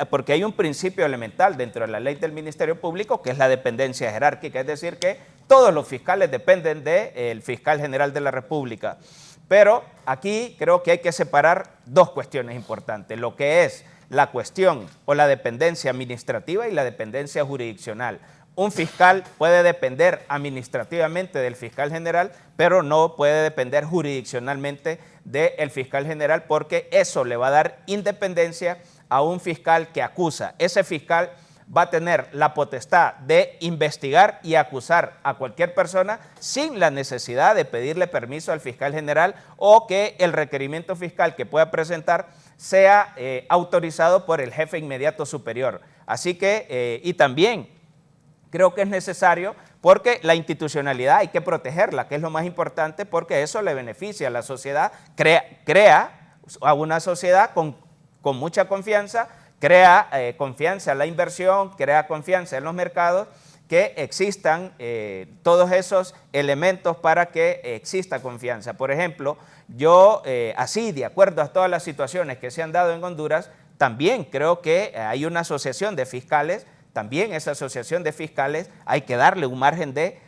porque hay un principio elemental dentro de la ley del Ministerio Público que es la dependencia jerárquica, es decir que todos los fiscales dependen del fiscal general de la República. Pero aquí creo que hay que separar dos cuestiones importantes, lo que es la cuestión o la dependencia administrativa y la dependencia jurisdiccional. Un fiscal puede depender administrativamente del fiscal general, pero no puede depender jurisdiccionalmente del fiscal general porque eso le va a dar independencia a un fiscal que acusa. Ese fiscal va a tener la potestad de investigar y acusar a cualquier persona sin la necesidad de pedirle permiso al fiscal general o que el requerimiento fiscal que pueda presentar sea autorizado por el jefe inmediato superior. Así que, y también creo que es necesario porque la institucionalidad hay que protegerla, que es lo más importante porque eso le beneficia a la sociedad, crea a una sociedad con mucha confianza, crea confianza en la inversión, crea confianza en los mercados, que existan todos esos elementos para que exista confianza. Por ejemplo, yo así, de acuerdo a todas las situaciones que se han dado en Honduras, también creo que hay una asociación de fiscales, también esa asociación de fiscales hay que darle un margen de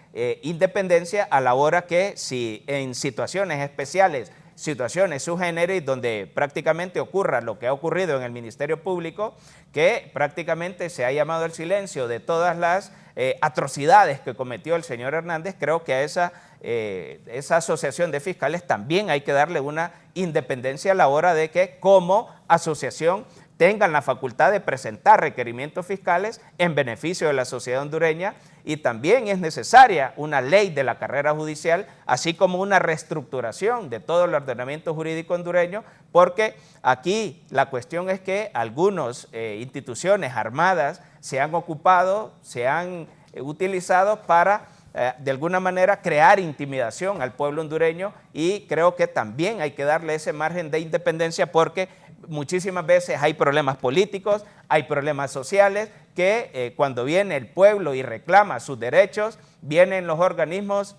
independencia a la hora que si en situaciones especiales, situaciones sui generis donde prácticamente ocurra lo que ha ocurrido en el Ministerio Público, que prácticamente se ha llamado el silencio de todas las atrocidades que cometió el señor Hernández, creo que a esa asociación de fiscales también hay que darle una independencia a la hora de que como asociación tengan la facultad de presentar requerimientos fiscales en beneficio de la sociedad hondureña, y también es necesaria una ley de la carrera judicial, así como una reestructuración de todo el ordenamiento jurídico hondureño, porque aquí la cuestión es que algunas instituciones armadas se han ocupado, se han utilizado para de alguna manera crear intimidación al pueblo hondureño, y creo que también hay que darle ese margen de independencia, porque muchísimas veces hay problemas políticos, hay problemas sociales, que cuando viene el pueblo y reclama sus derechos, vienen los organismos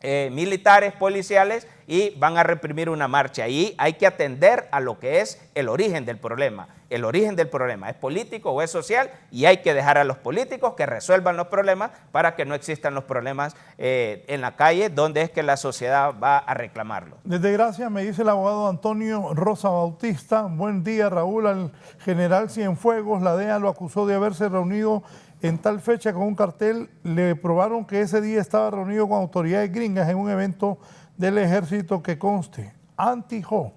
militares, policiales, y van a reprimir una marcha. Y hay que atender a lo que es el origen del problema. El origen del problema es político o es social, y hay que dejar a los políticos que resuelvan los problemas para que no existan los problemas en la calle, donde es que la sociedad va a reclamarlo. Desde Gracia me dice el abogado Antonio Rosa Bautista: buen día, Raúl. Al general Cienfuegos, la DEA lo acusó de haberse reunido en tal fecha con un cartel. Le probaron que ese día estaba reunido con autoridades gringas en un evento del ejército que conste anti-JO.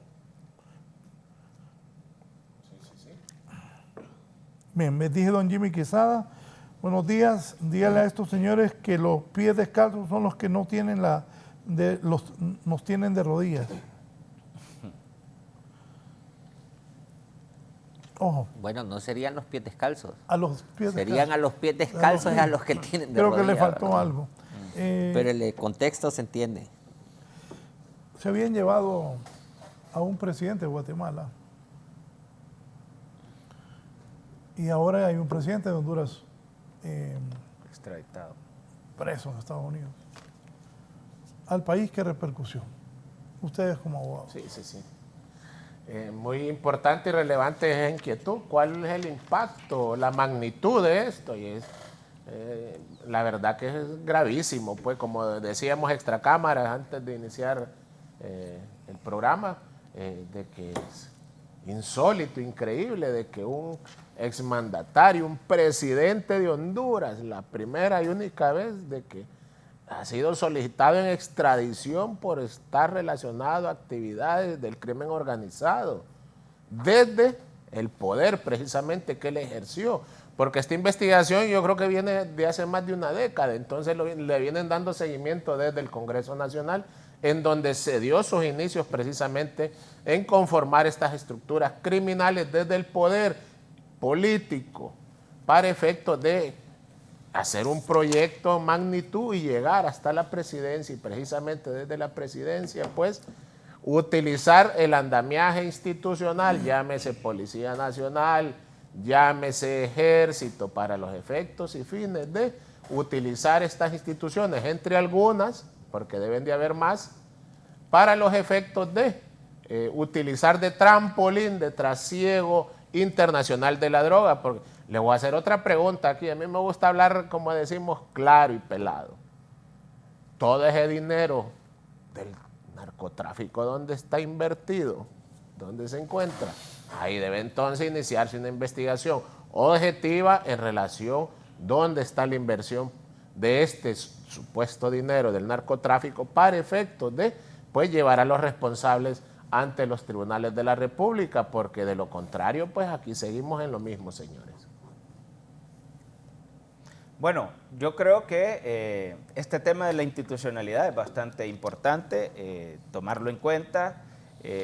Bien, me dije don Jimmy Quesada: buenos días, dígale a estos señores que los pies descalzos son los que no tienen nos tienen de rodillas. Ojo. Bueno, no serían los pies descalzos. A los pies serían descalzos. A los pies descalzos, a los que tienen de Creo rodillas. Que le faltó ¿verdad? algo. Pero el contexto se entiende. Se habían llevado a un presidente de Guatemala, y ahora hay un presidente de Honduras extraditado, preso en Estados Unidos. Al país, ¿qué repercusión? Ustedes como abogados. Sí. Muy importante y relevante esa inquietud. ¿Cuál es el impacto, la magnitud de esto? Y es, la verdad que es gravísimo, pues, como decíamos extra cámaras antes de iniciar el programa, de que es insólito, increíble, de que un exmandatario, un presidente de Honduras, la primera y única vez de que ha sido solicitado en extradición por estar relacionado a actividades del crimen organizado, desde el poder precisamente que él ejerció, porque esta investigación yo creo que viene de hace más de una década, entonces le vienen dando seguimiento desde el Congreso Nacional, en donde se dio sus inicios precisamente en conformar estas estructuras criminales desde el poder político para efectos de hacer un proyecto magnitud y llegar hasta la presidencia, y precisamente desde la presidencia, pues, utilizar el andamiaje institucional, llámese Policía Nacional, llámese Ejército, para los efectos y fines de utilizar estas instituciones, entre algunas, porque deben de haber más, para los efectos de utilizar de trampolín, de trasiego internacional de la droga. Porque le voy a hacer otra pregunta aquí. A mí me gusta hablar, como decimos, claro y pelado. Todo ese dinero del narcotráfico, ¿dónde está invertido? ¿Dónde se encuentra? Ahí debe entonces iniciarse una investigación objetiva en relación dónde está la inversión de este supuesto dinero del narcotráfico para efectos de, pues, llevar a los responsables ante los tribunales de la República, porque de lo contrario, pues aquí seguimos en lo mismo, señores. Bueno, yo creo que este tema de la institucionalidad es bastante importante, tomarlo en cuenta.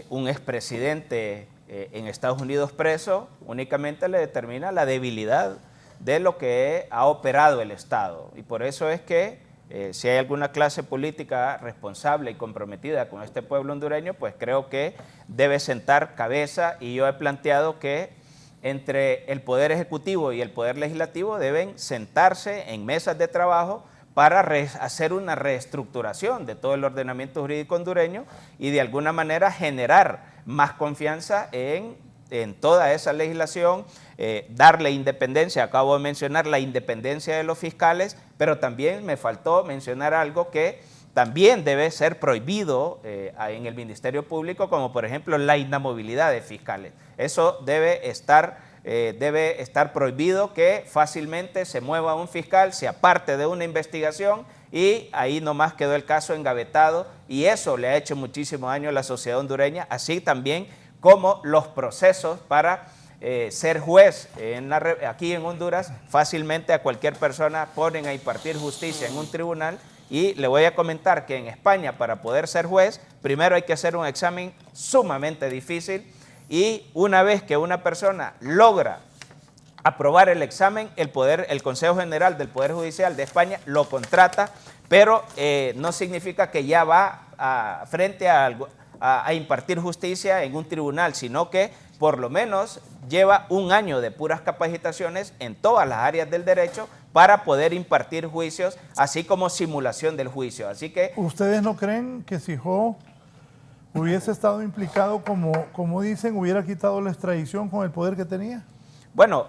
Un expresidente en Estados Unidos preso únicamente le determina la debilidad de lo que ha operado el Estado, y por eso es que si hay alguna clase política responsable y comprometida con este pueblo hondureño, pues creo que debe sentar cabeza, y yo he planteado que entre el Poder Ejecutivo y el Poder Legislativo deben sentarse en mesas de trabajo para hacer una reestructuración de todo el ordenamiento jurídico hondureño y de alguna manera generar más confianza en toda esa legislación, darle independencia. Acabo de mencionar la independencia de los fiscales, pero también me faltó mencionar algo que también debe ser prohibido en el Ministerio Público, como por ejemplo la inamovilidad de fiscales. Eso debe estar prohibido, que fácilmente se mueva un fiscal, se aparte de una investigación y ahí nomás quedó el caso engavetado, y eso le ha hecho muchísimo daño a la sociedad hondureña, así también como los procesos para ser juez aquí en Honduras, fácilmente a cualquier persona ponen a impartir justicia en un tribunal. Y le voy a comentar que en España, para poder ser juez, primero hay que hacer un examen sumamente difícil, y una vez que una persona logra aprobar el examen, el Consejo General del Poder Judicial de España lo contrata, pero no significa que ya va frente a impartir justicia en un tribunal, sino que por lo menos lleva un año de puras capacitaciones en todas las áreas del derecho para poder impartir juicios, así como simulación del juicio. Así que... ¿Ustedes no creen que si Jo hubiese estado implicado, como dicen, hubiera quitado la extradición con el poder que tenía? Bueno,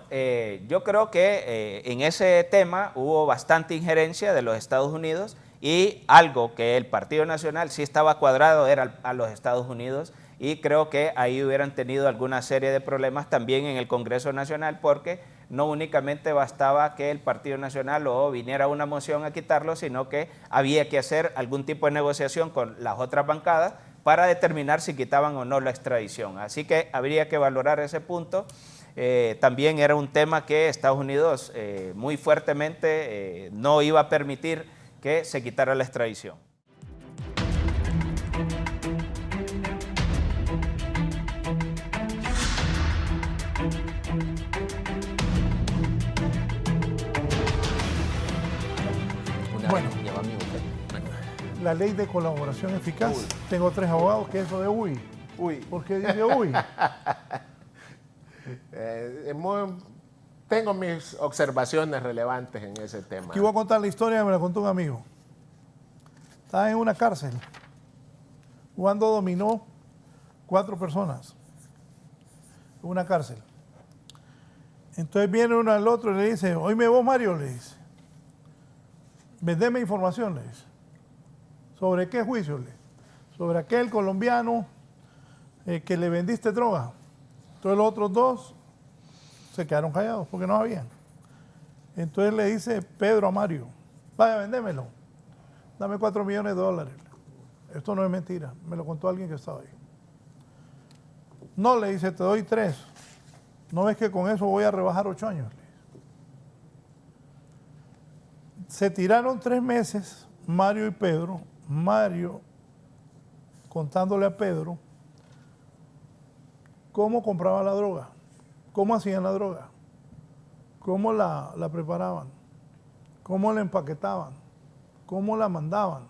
yo creo que en ese tema hubo bastante injerencia de los Estados Unidos, y algo que el Partido Nacional sí estaba cuadrado era a los Estados Unidos, y creo que ahí hubieran tenido alguna serie de problemas también en el Congreso Nacional, porque no únicamente bastaba que el Partido Nacional o viniera una moción a quitarlo, sino que había que hacer algún tipo de negociación con las otras bancadas para determinar si quitaban o no la extradición. Así que habría que valorar ese punto. También era un tema que Estados Unidos muy fuertemente no iba a permitir que se quitara la extradición. Bueno, la ley de colaboración eficaz. Uy. Tengo 3 abogados. ¿Qué es eso de uy? Uy. ¿Por qué dice uy? Tengo mis observaciones relevantes en ese tema. Aquí voy a contar la historia que me la contó un amigo. Estaba en una cárcel jugando dominó 4 personas en una cárcel. Entonces viene uno al otro y le dice, oíme vos, Mario, le dice, vendeme información, le dice. ¿Sobre qué juicio? Le? Sobre aquel colombiano que le vendiste droga. Entonces los otros 2 se quedaron callados porque no habían. Entonces le dice Pedro a Mario, vaya, vendémelo, dame $4 millones. Esto no es mentira, me lo contó alguien que estaba ahí. No, le dice, te doy 3. ¿No ves que con eso voy a rebajar 8 años? Se tiraron 3 meses, Mario y Pedro, Mario contándole a Pedro cómo compraba la droga, cómo hacían la droga, cómo la preparaban, cómo la empaquetaban, cómo la mandaban,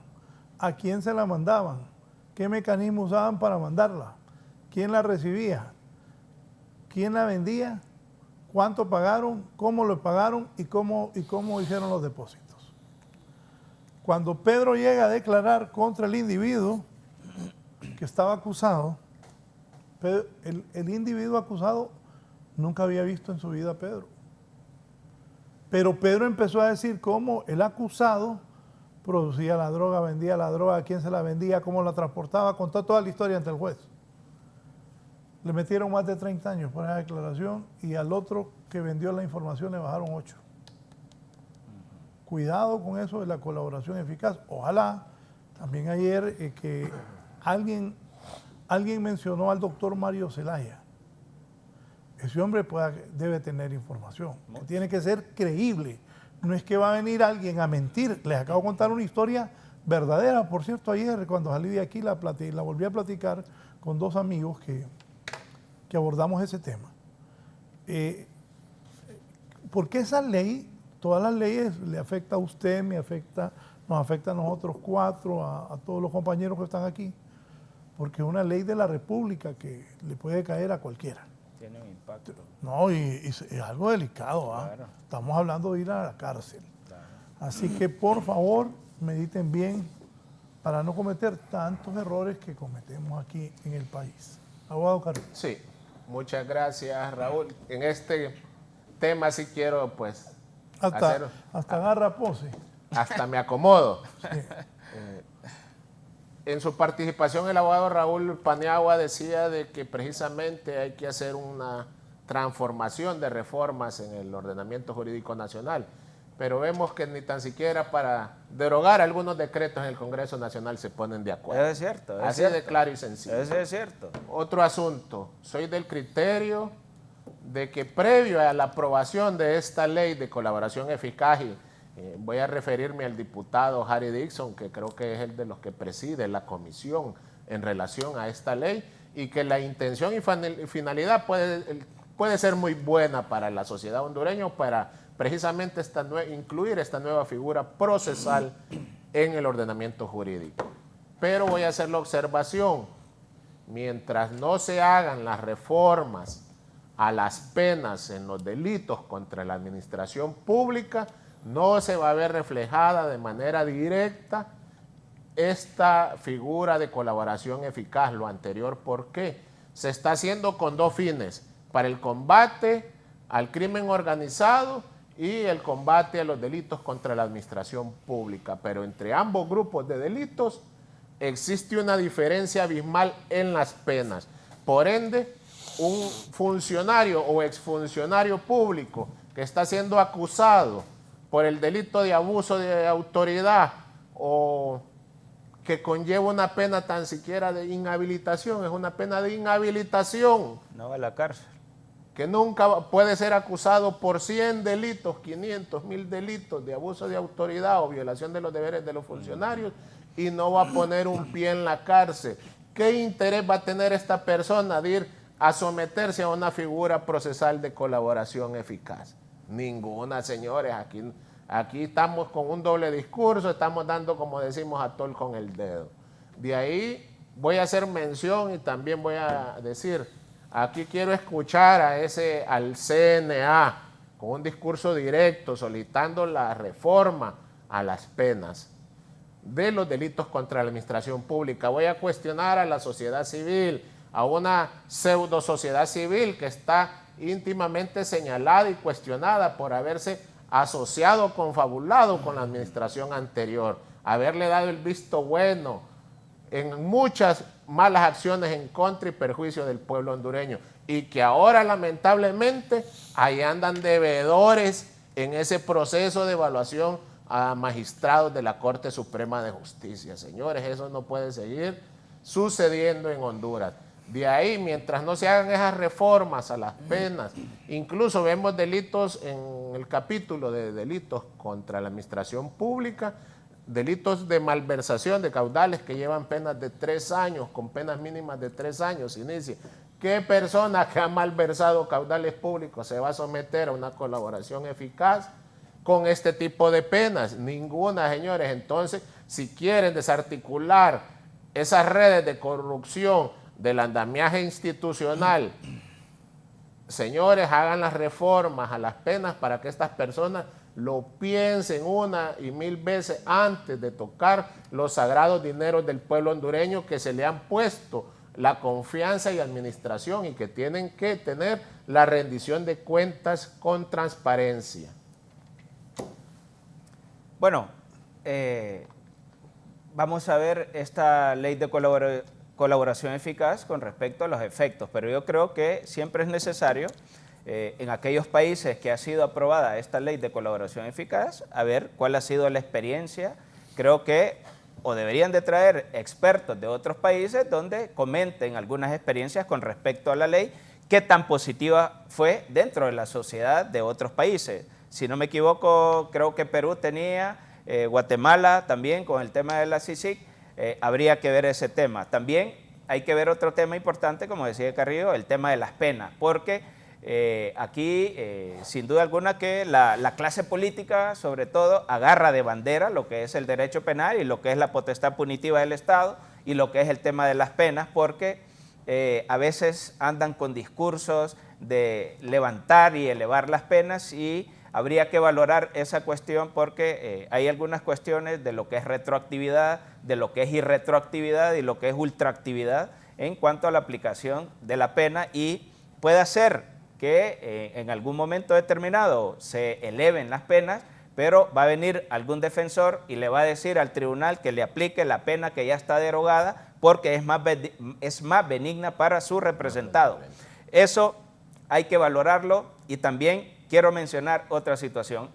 a quién se la mandaban, qué mecanismo usaban para mandarla, quién la recibía, quién la vendía, cuánto pagaron, cómo lo pagaron y cómo hicieron los depósitos. Cuando Pedro llega a declarar contra el individuo que estaba acusado, el individuo acusado nunca había visto en su vida a Pedro. Pero Pedro empezó a decir cómo el acusado producía la droga, vendía la droga, a quién se la vendía, cómo la transportaba, contó toda la historia ante el juez. Le metieron más de 30 años por esa declaración y al otro que vendió la información le bajaron 8. Cuidado con eso de la colaboración eficaz. Ojalá, también ayer que alguien mencionó al doctor Mario Zelaya. Ese hombre debe tener información. Tiene que ser creíble. No es que va a venir alguien a mentir. Les acabo de contar una historia verdadera. Por cierto, ayer cuando salí de aquí la volví a platicar con 2 amigos que abordamos ese tema. Porque esa ley, todas las leyes le afecta a usted, nos afecta a nosotros 4, a todos los compañeros que están aquí, porque es una ley de la República que le puede caer a cualquiera. Tiene un impacto. No, y es algo delicado, ¿ah? Claro. Estamos hablando de ir a la cárcel. Claro. Así que por favor, mediten bien para no cometer tantos errores que cometemos aquí en el país. Abogado Carlos. Sí, muchas gracias, Raúl. En este tema sí quiero pues hasta agarra pose. Hasta me acomodo. Sí. En su participación el abogado Raúl Paniagua decía de que precisamente hay que hacer una transformación de reformas en el ordenamiento jurídico nacional, pero vemos que ni tan siquiera para derogar algunos decretos en el Congreso Nacional se ponen de acuerdo. Es cierto. Así de claro y sencillo. Eso es cierto. Otro asunto, soy del criterio de que previo a la aprobación de esta ley de colaboración eficaz, y voy a referirme al diputado Harry Dixon, que creo que es el de los que preside la comisión en relación a esta ley, y que la intención y finalidad puede ser muy buena para la sociedad hondureña, para precisamente incluir esta nueva figura procesal en el ordenamiento jurídico. Pero voy a hacer la observación, mientras no se hagan las reformas a las penas en los delitos contra la administración pública, no se va a ver reflejada de manera directa esta figura de colaboración eficaz. Lo anterior, ¿por qué? Se está haciendo con dos fines: para el combate al crimen organizado y el combate a los delitos contra la administración pública. Pero entre ambos grupos de delitos existe una diferencia abismal en las penas. Por ende, un funcionario o exfuncionario público que está siendo acusado por el delito de abuso de autoridad o que conlleva una pena tan siquiera de inhabilitación, es una pena de inhabilitación. No va a la cárcel. Que nunca puede ser acusado por 100 delitos, 500, 1000 delitos de abuso de autoridad o violación de los deberes de los funcionarios y no va a poner un pie en la cárcel. ¿Qué interés va a tener esta persona de ir a someterse a una figura procesal de colaboración eficaz? Ninguna, señores. Aquí estamos con un doble discurso, estamos dando, como decimos, a tol con el dedo. De ahí voy a hacer mención y también voy a decir, aquí quiero escuchar al CNA con un discurso directo solicitando la reforma a las penas de los delitos contra la administración pública. Voy a cuestionar a la sociedad civil, a una pseudo sociedad civil que está íntimamente señalada y cuestionada por haberse asociado, confabulado con la administración anterior, haberle dado el visto bueno en muchas malas acciones en contra y perjuicio del pueblo hondureño, y que ahora lamentablemente ahí andan devedores en ese proceso de evaluación a magistrados de la Corte Suprema de Justicia. Señores, eso no puede seguir sucediendo en Honduras. De ahí, mientras no se hagan esas reformas a las penas, incluso vemos delitos en el capítulo de delitos contra la administración pública, delitos de malversación de caudales que llevan penas de 3 años, con penas mínimas de 3 años, inicia. ¿Qué persona que ha malversado caudales públicos se va a someter a una colaboración eficaz con este tipo de penas? Ninguna, señores. Entonces, si quieren desarticular esas redes de corrupción del andamiaje institucional, señores, hagan las reformas a las penas para que estas personas lo piensen una y 1000 veces antes de tocar los sagrados dineros del pueblo hondureño, que se le han puesto la confianza y administración y que tienen que tener la rendición de cuentas con transparencia. Bueno, vamos a ver esta ley de colaboración eficaz con respecto a los efectos, pero yo creo que siempre es necesario, en aquellos países que ha sido aprobada esta ley de colaboración eficaz, a ver cuál ha sido la experiencia. Creo que o deberían de traer expertos de otros países donde comenten algunas experiencias con respecto a la ley, qué tan positiva fue dentro de la sociedad de otros países. Si no me equivoco, creo que Perú tenía, Guatemala también con el tema de la CICIG, habría que ver ese tema. También hay que ver otro tema importante, como decía Carrillo, el tema de las penas, porque aquí sin duda alguna que la clase política sobre todo agarra de bandera lo que es el derecho penal y lo que es la potestad punitiva del Estado y lo que es el tema de las penas, porque a veces andan con discursos de levantar y elevar las penas, y habría que valorar esa cuestión porque hay algunas cuestiones de lo que es retroactividad, de lo que es irretroactividad y lo que es ultraactividad en cuanto a la aplicación de la pena, y puede ser que en algún momento determinado se eleven las penas, pero va a venir algún defensor y le va a decir al tribunal que le aplique la pena que ya está derogada porque es más benigna para su representado. Eso hay que valorarlo. Y también quiero mencionar otra situación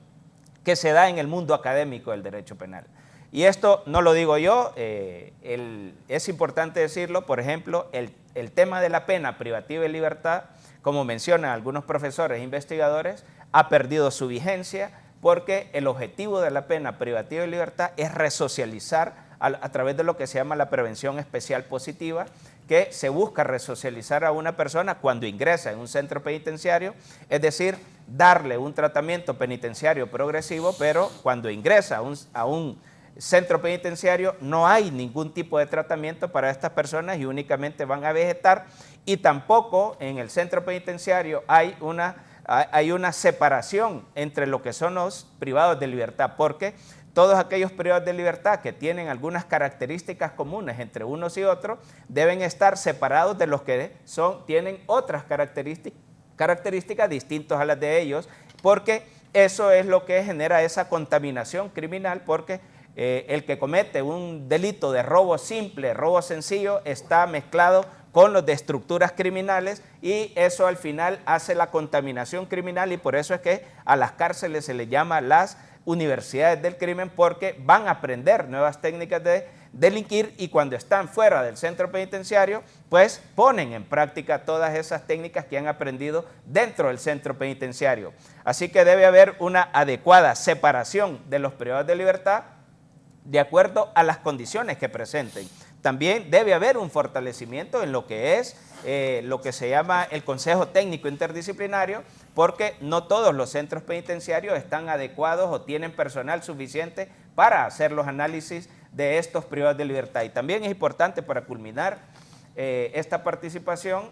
que se da en el mundo académico del derecho penal. Y esto no lo digo yo, es importante decirlo. Por ejemplo, el tema de la pena privativa de libertad, como mencionan algunos profesores e investigadores, ha perdido su vigencia porque el objetivo de la pena privativa de libertad es resocializar a través de lo que se llama la prevención especial positiva, que se busca resocializar a una persona cuando ingresa en un centro penitenciario, es decir, darle un tratamiento penitenciario progresivo, pero cuando ingresa a un centro penitenciario no hay ningún tipo de tratamiento para estas personas y únicamente van a vegetar, y tampoco en el centro penitenciario hay una separación entre lo que son los privados de libertad, porque todos aquellos privados de libertad que tienen algunas características comunes entre unos y otros deben estar separados de los que tienen otras características distintas a las de ellos, porque eso es lo que genera esa contaminación criminal, porque el que comete un delito de robo simple, robo sencillo, está mezclado con los de estructuras criminales y eso al final hace la contaminación criminal, y por eso es que a las cárceles se les llama las universidades del crimen, porque van a aprender nuevas técnicas de delinquir, y cuando están fuera del centro penitenciario pues ponen en práctica todas esas técnicas que han aprendido dentro del centro penitenciario. Así que debe haber una adecuada separación de los privados de libertad de acuerdo a las condiciones que presenten. También debe haber un fortalecimiento en lo que es lo que se llama el Consejo Técnico Interdisciplinario, porque no todos los centros penitenciarios están adecuados o tienen personal suficiente para hacer los análisis de estos privados de libertad. Y también es importante, para culminar esta participación,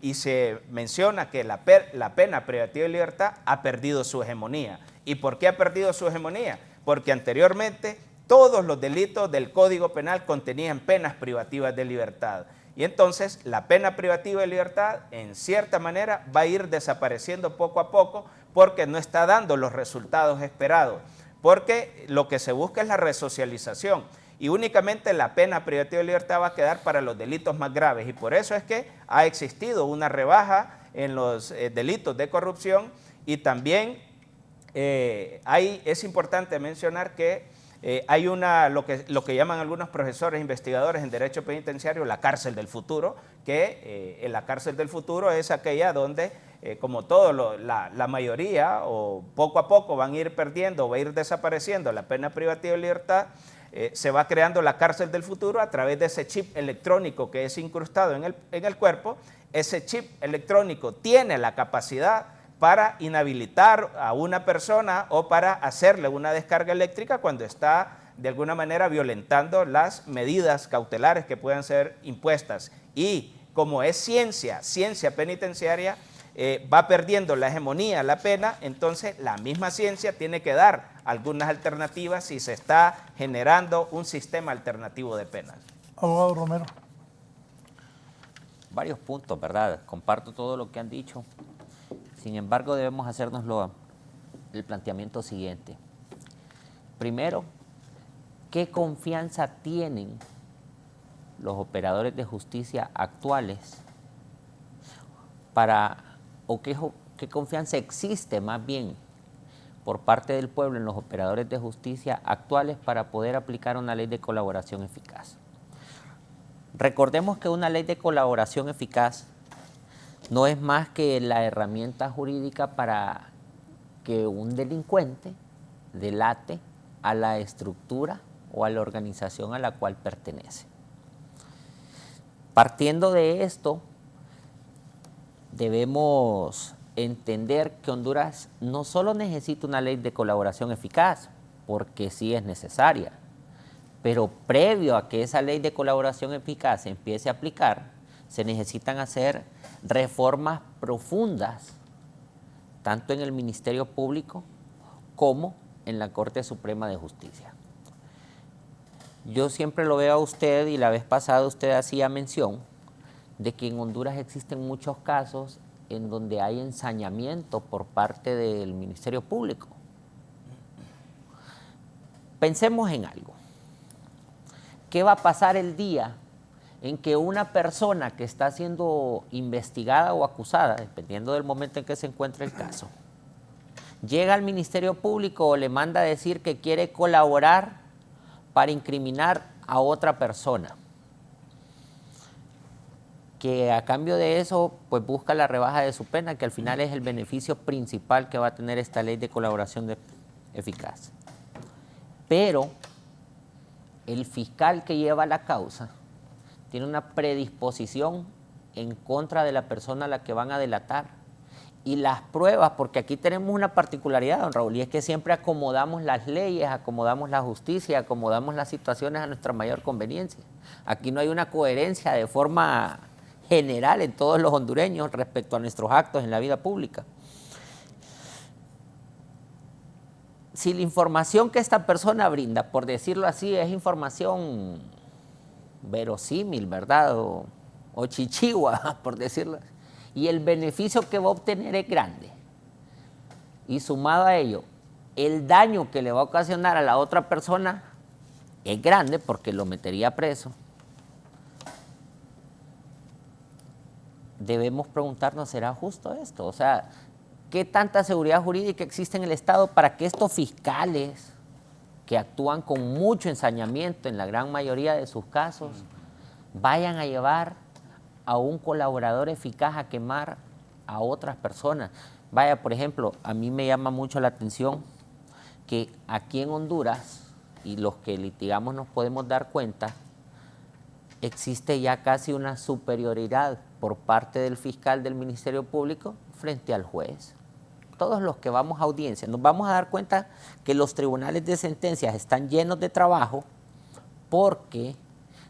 y se menciona que la pena privativa de libertad ha perdido su hegemonía. ¿Y por qué ha perdido su hegemonía? Porque anteriormente todos los delitos del Código Penal contenían penas privativas de libertad. Y entonces la pena privativa de libertad, en cierta manera, va a ir desapareciendo poco a poco porque no está dando los resultados esperados. Porque lo que se busca es la resocialización. Y únicamente la pena privativa de libertad va a quedar para los delitos más graves. Y por eso es que ha existido una rebaja en los delitos de corrupción. Y también es importante mencionar que hay lo que llaman algunos profesores investigadores en derecho penitenciario la cárcel del futuro, que en la cárcel del futuro es aquella donde, como todo, la mayoría o poco a poco van a ir perdiendo o va a ir desapareciendo la pena privativa de libertad. Se va creando la cárcel del futuro a través de ese chip electrónico que es incrustado en el cuerpo. Ese chip electrónico tiene la capacidad para inhabilitar a una persona o para hacerle una descarga eléctrica cuando está de alguna manera violentando las medidas cautelares que puedan ser impuestas. Y como es ciencia penitenciaria, va perdiendo la hegemonía la pena, entonces la misma ciencia tiene que dar algunas alternativas si se está generando un sistema alternativo de penas. Abogado Romero. Varios puntos, ¿verdad? Comparto todo lo que han dicho. Sin embargo, debemos hacernos el planteamiento siguiente. Primero, ¿qué confianza tienen los operadores de justicia actuales o qué confianza existe más bien por parte del pueblo en los operadores de justicia actuales para poder aplicar una ley de colaboración eficaz? Recordemos que una ley de colaboración eficaz no es más que la herramienta jurídica para que un delincuente delate a la estructura o a la organización a la cual pertenece. Partiendo de esto, debemos entender que Honduras no solo necesita una ley de colaboración eficaz, porque sí es necesaria, pero previo a que esa ley de colaboración eficaz se empiece a aplicar, se necesitan hacer reformas profundas, tanto en el Ministerio Público como en la Corte Suprema de Justicia. Yo siempre lo veo a usted, y la vez pasada usted hacía mención de que en Honduras existen muchos casos en donde hay ensañamiento por parte del Ministerio Público. Pensemos en algo. ¿Qué va a pasar el día en que una persona que está siendo investigada o acusada, dependiendo del momento en que se encuentre el caso, llega al Ministerio Público o le manda a decir que quiere colaborar para incriminar a otra persona? que a cambio de eso pues busca la rebaja de su pena, que al final es el beneficio principal que va a tener esta ley de colaboración eficaz. Pero el fiscal que lleva la causa tiene una predisposición en contra de la persona a la que van a delatar. Y las pruebas, porque aquí tenemos una particularidad, don Raúl, y es que siempre acomodamos las leyes, acomodamos la justicia, acomodamos las situaciones a nuestra mayor conveniencia. Aquí no hay una coherencia de forma general en todos los hondureños respecto a nuestros actos en la vida pública. Si la información que esta persona brinda, por decirlo así, es información verosímil, ¿verdad? O chichigua, por decirlo así, y el beneficio que va a obtener es grande, y sumado a ello, el daño que le va a ocasionar a la otra persona es grande porque lo metería preso, debemos preguntarnos, ¿será justo esto? O sea, ¿qué tanta seguridad jurídica existe en el Estado para que estos fiscales, que actúan con mucho ensañamiento en la gran mayoría de sus casos, vayan a llevar a un colaborador eficaz a quemar a otras personas? Vaya, por ejemplo, a mí me llama mucho la atención que aquí en Honduras, y los que litigamos nos podemos dar cuenta, existe ya casi una superioridad por parte del fiscal del Ministerio Público frente al juez. Todos los que vamos a audiencia nos vamos a dar cuenta que los tribunales de sentencias están llenos de trabajo porque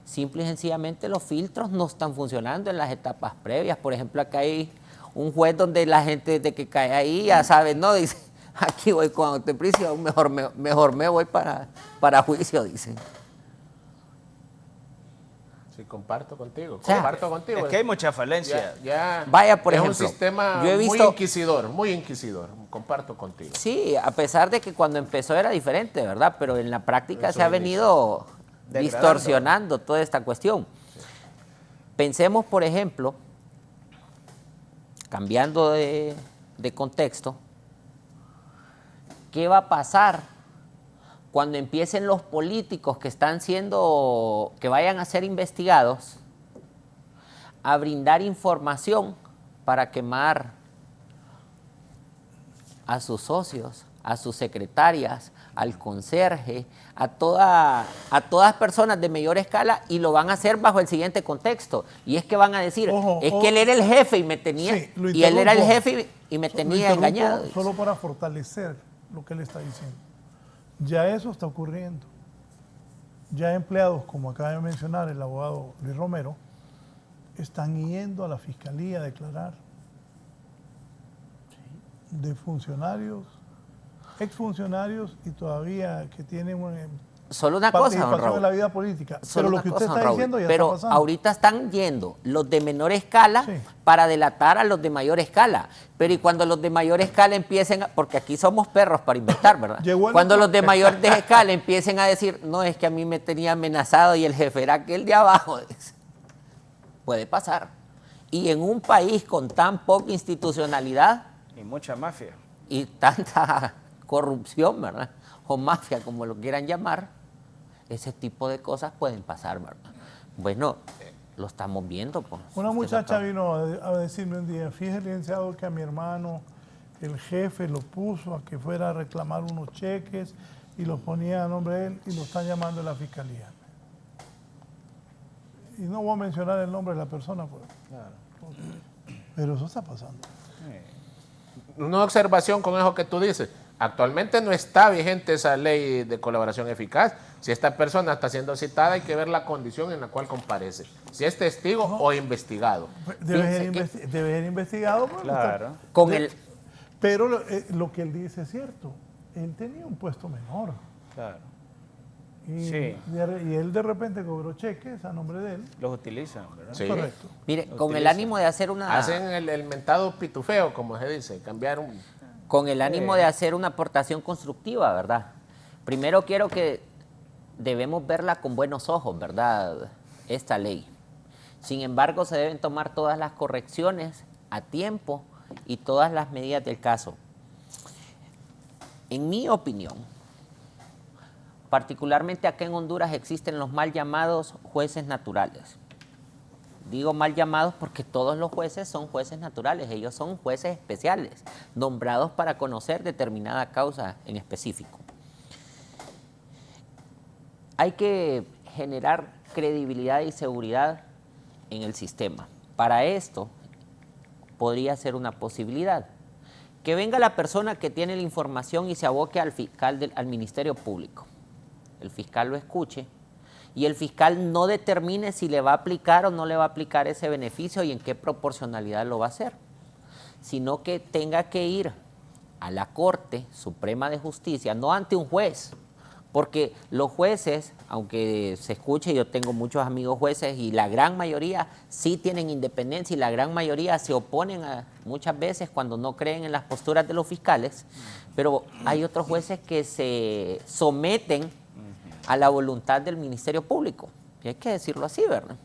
simple y sencillamente los filtros no están funcionando en las etapas previas. Por ejemplo, acá hay un juez donde la gente desde que cae ahí ya sabe, ¿no? Dice, aquí voy con prisión, mejor me voy para juicio, dicen. Sí, comparto contigo, O sea, comparto contigo. Es que hay mucha falencia. Vaya, por es ejemplo, un sistema yo he muy visto, inquisidor, comparto contigo. sí, a pesar de que cuando empezó era diferente, ¿verdad? Pero en la práctica Eso se ha es venido degradando, distorsionando toda esta cuestión. Pensemos, por ejemplo, cambiando de contexto, ¿qué va a pasar cuando empiecen los políticos que vayan a ser investigados a brindar información para quemar a sus socios, a sus secretarias, al conserje, a todas personas de mayor escala, y lo van a hacer bajo el siguiente contexto? Y es que van a decir, que él era el jefe y me tenía, Sí, lo y él era el interrumpo. jefe y me Lo tenía interrumpo engañado. Solo para fortalecer lo que él está diciendo. Ya eso está ocurriendo. Ya empleados, como acaba de mencionar el abogado Luis Romero, están yendo a la fiscalía a declarar de funcionarios, exfuncionarios y todavía que tienen una Solo una cosa, don participación Raúl. en la vida política. Solo Pero lo una que usted cosa, está don Raúl. diciendo ya Pero está pasando. ahorita están yendo los de menor escala para delatar a los de mayor escala. Pero y cuando los de mayor escala empiecen, porque aquí somos perros para inventar, ¿verdad? Cuando los de mayor escala empiecen a decir, no, es que a mí me tenía amenazado y el jefe era aquel de abajo. Puede pasar. Y en un país con tan poca institucionalidad Y mucha mafia. y tanta corrupción, ¿verdad? O mafia, como lo quieran llamar, ese tipo de cosas pueden pasar, ¿verdad? Bueno, lo estamos viendo, pues. Una muchacha vino a decirme un día, fíjese, licenciado, que a mi hermano el jefe lo puso a que fuera a reclamar unos cheques y los ponía a nombre de él y lo están llamando a la fiscalía. Y no voy a mencionar el nombre de la persona, pues. Pero eso está pasando. Una observación con eso que tú dices. Actualmente no está vigente esa ley de colaboración eficaz. Si esta persona está siendo citada, hay que ver la condición en la cual comparece. Si es testigo o investigado. Debe ser investigado. Pues, Claro. Pero lo que él dice es cierto. Él tenía un puesto menor. Claro. Y, Sí. y él de repente cobró cheques a nombre de él. Los utilizan, ¿verdad? Sí. Correcto. Mire, con el ánimo de hacer una... Hacen el mentado pitufeo, como se dice, cambiar un... Con el ánimo de hacer una aportación constructiva, ¿verdad? Primero quiero que debemos verla con buenos ojos, ¿verdad? Esta ley. Sin embargo, se deben tomar todas las correcciones a tiempo y todas las medidas del caso. En mi opinión, particularmente acá en Honduras existen los mal llamados jueces naturales. Digo mal llamados porque todos los jueces son jueces naturales, ellos son jueces especiales, nombrados para conocer determinada causa en específico. Hay que generar credibilidad y seguridad en el sistema. Para esto podría ser una posibilidad que venga la persona que tiene la información y se aboque al fiscal, al Ministerio Público. El fiscal lo escuche y el fiscal no determine si le va a aplicar o no le va a aplicar ese beneficio y en qué proporcionalidad lo va a hacer, sino que tenga que ir a la Corte Suprema de Justicia, no ante un juez, porque los jueces, aunque se escuche, yo tengo muchos amigos jueces y la gran mayoría sí tienen independencia y la gran mayoría se oponen muchas veces cuando no creen en las posturas de los fiscales, pero hay otros jueces que se someten a la voluntad del Ministerio Público, y hay que decirlo así, ¿verdad?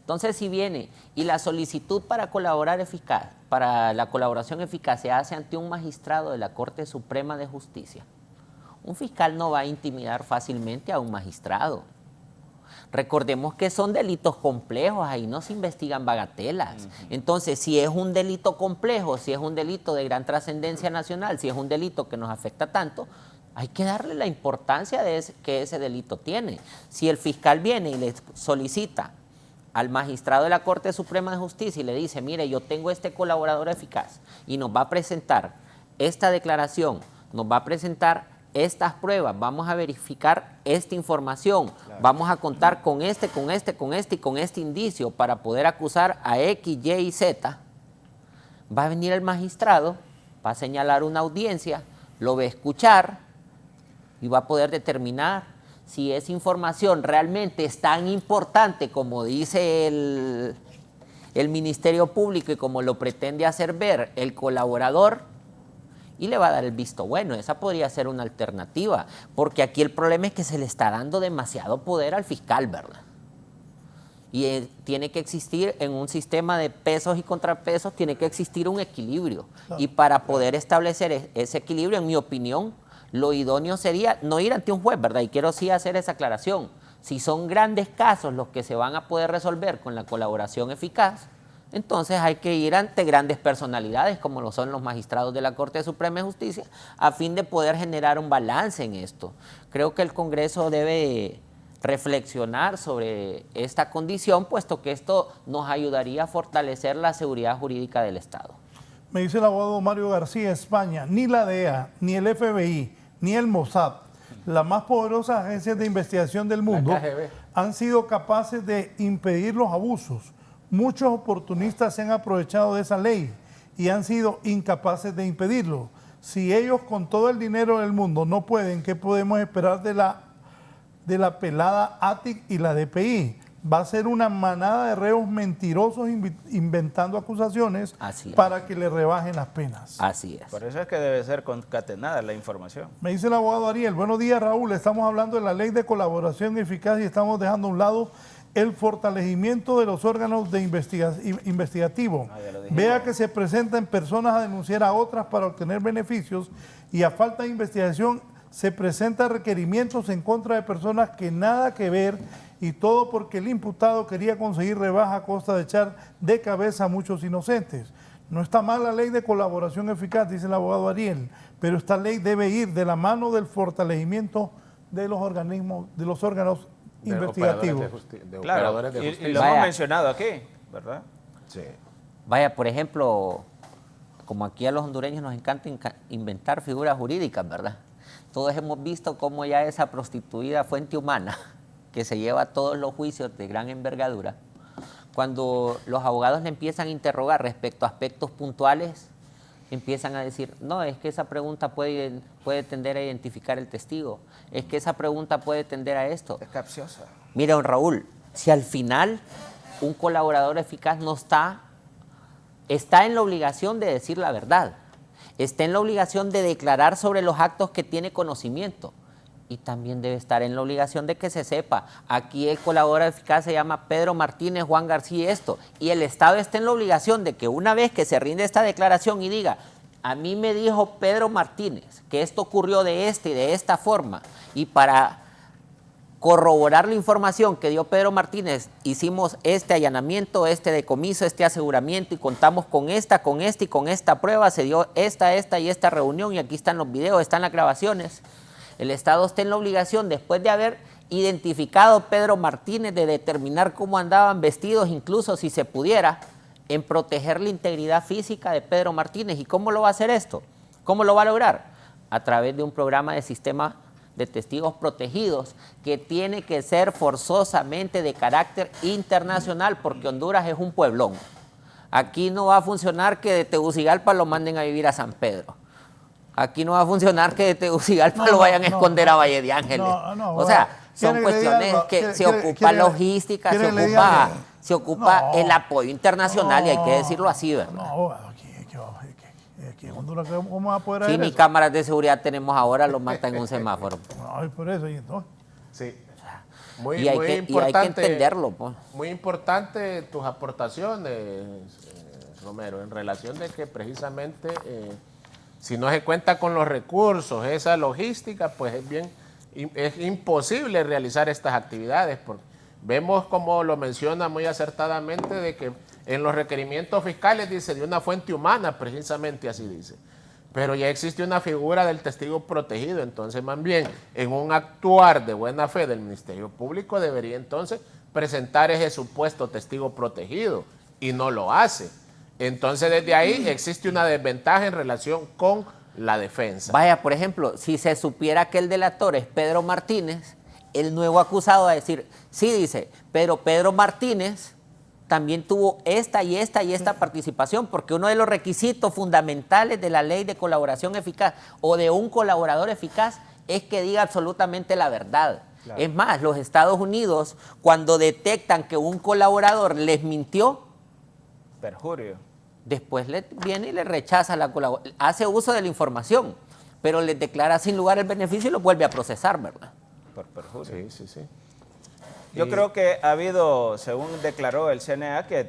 Entonces, si viene y la solicitud para colaborar eficaz, para la colaboración eficaz se hace ante un magistrado de la Corte Suprema de Justicia, un fiscal no va a intimidar fácilmente a un magistrado. Recordemos que son delitos complejos, ahí no se investigan bagatelas. Entonces, si es un delito complejo, si es un delito de gran trascendencia nacional, si es un delito que nos afecta tanto, hay que darle la importancia que ese delito tiene. Si el fiscal viene y le solicita al magistrado de la Corte Suprema de Justicia y le dice, mire, yo tengo este colaborador eficaz y nos va a presentar esta declaración, nos va a presentar estas pruebas, vamos a verificar esta información, vamos a contar con este y con este indicio para poder acusar a X, Y y Z, va a venir el magistrado, va a señalar una audiencia, lo va a escuchar y va a poder determinar si esa información realmente es tan importante como dice el Ministerio Público y como lo pretende hacer ver el colaborador, y le va a dar el visto bueno. Esa podría ser una alternativa, porque aquí el problema es que se le está dando demasiado poder al fiscal, ¿verdad? Y tiene que existir en un sistema de pesos y contrapesos, tiene que existir un equilibrio. Claro. Y para poder establecer ese equilibrio, en mi opinión, lo idóneo sería no ir ante un juez, ¿verdad? Y quiero sí hacer esa aclaración. Si son grandes casos los que se van a poder resolver con la colaboración eficaz, entonces hay que ir ante grandes personalidades como lo son los magistrados de la Corte Suprema de Justicia a fin de poder generar un balance en esto. Creo que el Congreso debe reflexionar sobre esta condición, puesto que esto nos ayudaría a fortalecer la seguridad jurídica del Estado. Me dice el abogado Mario García, España, ni la DEA, ni el FBI, ni el Mossad, las más poderosas agencias de investigación del mundo, han sido capaces de impedir los abusos. Muchos oportunistas se han aprovechado de esa ley y han sido incapaces de impedirlo. Si ellos con todo el dinero del mundo no pueden, ¿qué podemos esperar de la pelada ATIC y la DPI? Va a ser una manada de reos mentirosos inventando acusaciones para que le rebajen las penas. Así es. Por eso es que debe ser concatenada la información. Me dice el abogado Ariel, buenos días Raúl, estamos hablando de la ley de colaboración eficaz y estamos dejando a un lado el fortalecimiento de los órganos de investigativo. Vea que se presentan personas a denunciar a otras para obtener beneficios y a falta de investigación se presentan requerimientos en contra de personas que nada que ver y todo porque el imputado quería conseguir rebaja a costa de echar de cabeza a muchos inocentes. No está mal la ley de colaboración eficaz, dice el abogado Ariel, pero esta ley debe ir de la mano del fortalecimiento de los organismos, de los órganos investigativos. Claro, y lo hemos mencionado aquí, ¿verdad? Sí. Vaya, por ejemplo, como aquí a los hondureños nos encanta inventar figuras jurídicas, ¿verdad? Todos hemos visto cómo ya esa prostituida fuente humana, que se lleva todos los juicios de gran envergadura, cuando los abogados le empiezan a interrogar respecto a aspectos puntuales, empiezan a decir, no, es que esa pregunta puede tender a identificar el testigo, es que esa pregunta puede tender a esto. Es capciosa. Mira, don Raúl, si al final un colaborador eficaz no está en la obligación de decir la verdad, está en la obligación de declarar sobre los actos que tiene conocimiento y también debe estar en la obligación de que se sepa, aquí el colaborador eficaz se llama Pedro Martínez Juan García y el Estado está en la obligación de que una vez que se rinde esta declaración y diga, a mí me dijo Pedro Martínez que esto ocurrió de esta y de esta forma y para corroborar la información que dio Pedro Martínez, hicimos este allanamiento, este decomiso, este aseguramiento y contamos con esta, con esta y con esta prueba, se dio esta y esta reunión y aquí están los videos, están las grabaciones. El Estado está en la obligación, después de haber identificado Pedro Martínez, de determinar cómo andaban vestidos, incluso si se pudiera, en proteger la integridad física de Pedro Martínez. ¿Y cómo lo va a hacer esto? ¿Cómo lo va a lograr? A través de un programa de sistema de testigos protegidos que tiene que ser forzosamente de carácter internacional, porque Honduras es un pueblón. Aquí no va a funcionar que de Tegucigalpa lo manden a vivir a San Pedro. Aquí no va a funcionar que de Tegucigalpa lo vayan a esconder a Valle de Ángeles. O sea, son cuestiones que se ocupa logística, se ocupa el apoyo internacional y hay que decirlo así, ¿verdad? No, aquí en Honduras, ¿cómo va a poder hacer Sí, ni eso? cámaras de seguridad tenemos ahora, los matan en un semáforo. No, por eso, y entonces. Sí. Y hay que entenderlo, pues. Muy importante tus aportaciones, Romero, en relación de que precisamente si no se cuenta con los recursos, esa logística, pues es imposible realizar estas actividades. Porque vemos, como lo menciona muy acertadamente, de que en los requerimientos fiscales dice de una fuente humana, precisamente así dice. Pero ya existe una figura del testigo protegido, entonces más bien en un actuar de buena fe del Ministerio Público debería entonces presentar ese supuesto testigo protegido y no lo hace. Entonces desde ahí existe una desventaja en relación con la defensa. Vaya, por ejemplo, si se supiera que el delator es Pedro Martínez, el nuevo acusado va a decir, sí, dice, pero Pedro Martínez también tuvo esta y esta participación, porque uno de los requisitos fundamentales de la ley de colaboración eficaz o de un colaborador eficaz es que diga absolutamente la verdad. Claro. Es más, los Estados Unidos, cuando detectan que un colaborador les mintió, perjurio, después le viene y le rechaza la colaboración, hace uso de la información, pero les declara sin lugar el beneficio y lo vuelve a procesar, ¿verdad? Por perjurio. Sí. Yo creo que ha habido, según declaró el CNA, que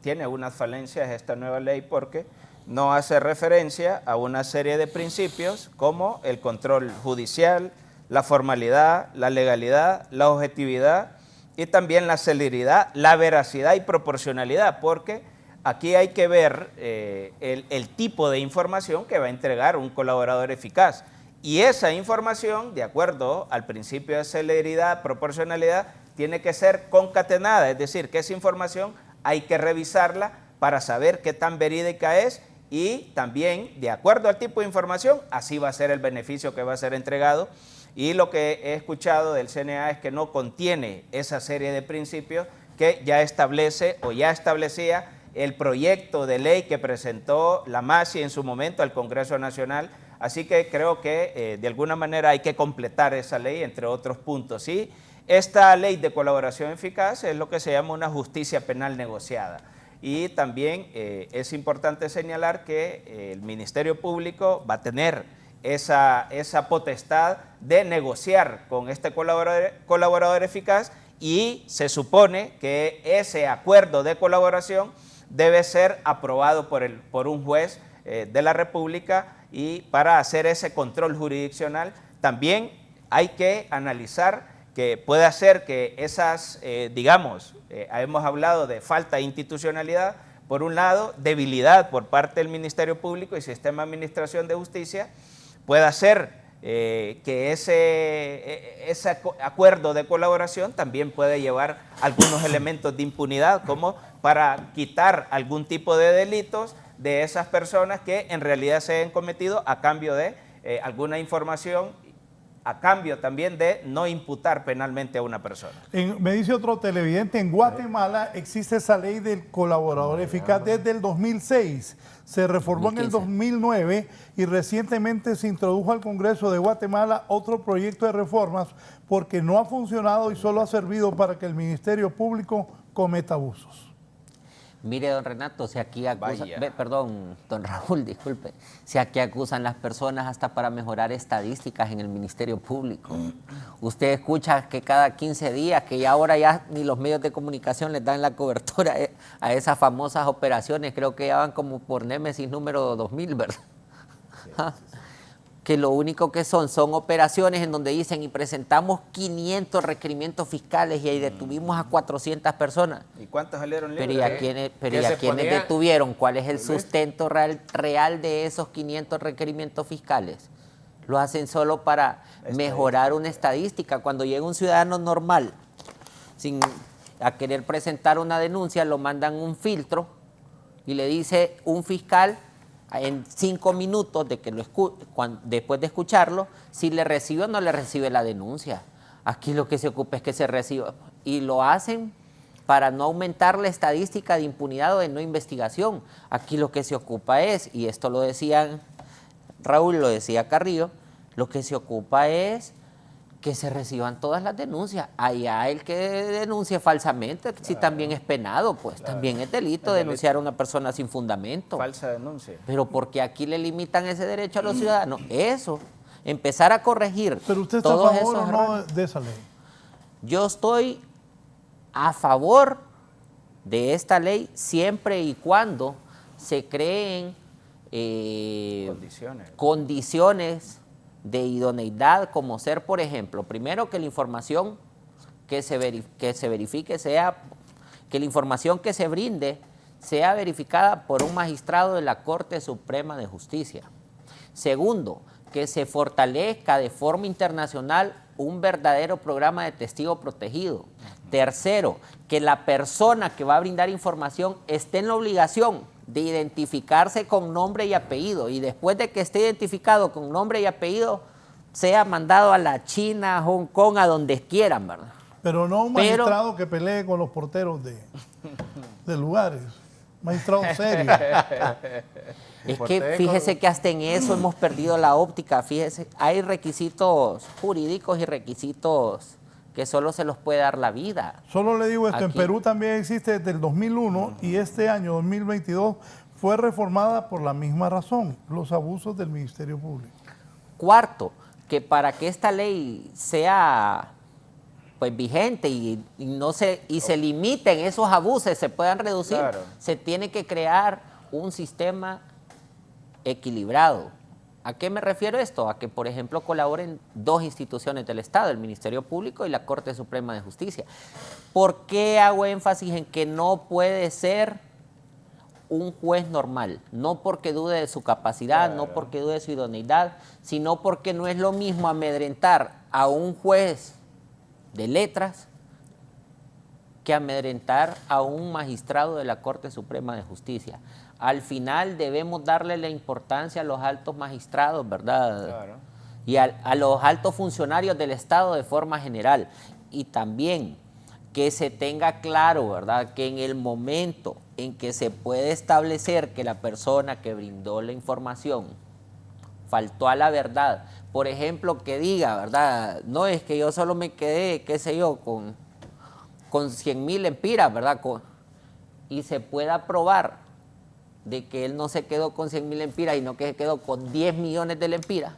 tiene unas falencias esta nueva ley porque no hace referencia a una serie de principios como el control judicial, la formalidad, la legalidad, la objetividad y también la celeridad, la veracidad y proporcionalidad, porque aquí hay que ver el tipo de información que va a entregar un colaborador eficaz. Y esa información, de acuerdo al principio de celeridad, proporcionalidad, tiene que ser concatenada, es decir, que esa información hay que revisarla para saber qué tan verídica es y también, de acuerdo al tipo de información, así va a ser el beneficio que va a ser entregado. Y lo que he escuchado del CNA es que no contiene esa serie de principios que ya establece o ya establecía el proyecto de ley que presentó la MASI en su momento al Congreso Nacional. Así que creo que de alguna manera hay que completar esa ley, entre otros puntos. Y esta ley de colaboración eficaz es lo que se llama una justicia penal negociada. Y también es importante señalar que el Ministerio Público va a tener esa potestad de negociar con este colaborador eficaz y se supone que ese acuerdo de colaboración debe ser aprobado por un juez de la República. Y para hacer ese control jurisdiccional también hay que analizar que puede hacer que esas, hemos hablado de falta de institucionalidad, por un lado, debilidad por parte del Ministerio Público y Sistema de Administración de Justicia, puede hacer que ese acuerdo de colaboración también puede llevar algunos elementos de impunidad, como para quitar algún tipo de delitos de esas personas que en realidad se han cometido a cambio de alguna información, a cambio también de no imputar penalmente a una persona. Me dice otro televidente, en Guatemala existe esa ley del colaborador eficaz desde el 2006. Se reformó en el 2009 y recientemente se introdujo al Congreso de Guatemala otro proyecto de reformas porque no ha funcionado y solo ha servido para que el Ministerio Público cometa abusos. Mire, don Renato, si aquí acusan, perdón, don Raúl, disculpe, si aquí acusan las personas hasta para mejorar estadísticas en el Ministerio Público. Usted escucha que cada 15 días, que ya ahora ya ni los medios de comunicación les dan la cobertura a esas famosas operaciones, creo que ya van como por Némesis número 2000, ¿verdad? Sí. que lo único que son operaciones en donde dicen y presentamos 500 requerimientos fiscales y ahí detuvimos a 400 personas. ¿Y cuántos salieron libres? Pero ¿y a quiénes detuvieron? ¿Cuál es el sustento real de esos 500 requerimientos fiscales? Lo hacen solo para mejorar una estadística. Cuando llega un ciudadano normal a querer presentar una denuncia, lo mandan un filtro y le dice un fiscal en 5 minutos después de escucharlo, si le recibe o no le recibe la denuncia. Aquí lo que se ocupa es que se reciba. Y lo hacen para no aumentar la estadística de impunidad o de no investigación. Aquí lo que se ocupa es, y esto lo decían Raúl, lo decía Carrillo, lo que se ocupa es que se reciban todas las denuncias. Allá el que denuncie falsamente, si también es penado, pues también es delito denunciar a una persona sin fundamento. Falsa denuncia. Pero porque aquí le limitan ese derecho a los ciudadanos. Eso, empezar a corregir. Pero usted está a favor o no de esa ley. Yo estoy a favor de esta ley siempre y cuando se creen condiciones de idoneidad, como ser, por ejemplo, primero que la información que se verifique que la información que se brinde sea verificada por un magistrado de la Corte Suprema de Justicia. Segundo, que se fortalezca de forma internacional un verdadero programa de testigo protegido. Tercero, que la persona que va a brindar información esté en la obligación de identificarse con nombre y apellido, y después de que esté identificado con nombre y apellido, sea mandado a la China, a Hong Kong, a donde quieran, ¿verdad? Pero no un magistrado que pelee con los porteros de lugares, magistrado serio. Es que fíjese que hasta en eso hemos perdido la óptica, fíjese, hay requisitos jurídicos y requisitos que solo se los puede dar la vida. Solo le digo esto, en Perú también existe desde el 2001 y este año 2022 fue reformada por la misma razón, los abusos del Ministerio Público. Cuarto, que para que esta ley sea pues vigente y se limiten esos abusos, se puedan reducir, se tiene que crear un sistema equilibrado. ¿A qué me refiero esto? A que, por ejemplo, colaboren dos instituciones del Estado, el Ministerio Público y la Corte Suprema de Justicia. ¿Por qué hago énfasis en que no puede ser un juez normal? No porque dude de su capacidad, no porque dude de su idoneidad, sino porque no es lo mismo amedrentar a un juez de letras que amedrentar a un magistrado de la Corte Suprema de Justicia. Al final debemos darle la importancia a los altos magistrados, ¿verdad? Claro. Y a los altos funcionarios del Estado de forma general. Y también que se tenga claro, ¿verdad?, que en el momento en que se puede establecer que la persona que brindó la información faltó a la verdad, por ejemplo, que diga, ¿verdad?, no es que yo solo me quedé, qué sé yo, con 100,000 lempiras, ¿verdad?, y se pueda probar de que él no se quedó con 100,000 lempiras, sino que se quedó con 10 millones de lempiras,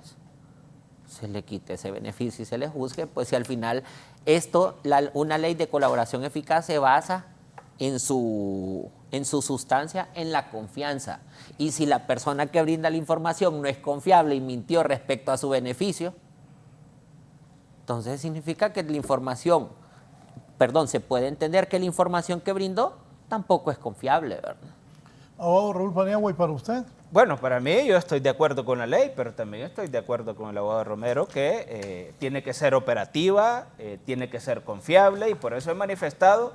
se le quite ese beneficio y se le juzgue, pues si al final una ley de colaboración eficaz se basa en su sustancia, en la confianza. Y si la persona que brinda la información no es confiable y mintió respecto a su beneficio, entonces significa que se puede entender que la información que brindó tampoco es confiable, ¿verdad? Abogado Raúl Paniagua, ¿y para usted? Bueno, para mí yo estoy de acuerdo con la ley, pero también estoy de acuerdo con el abogado Romero que tiene que ser operativa, tiene que ser confiable, y por eso he manifestado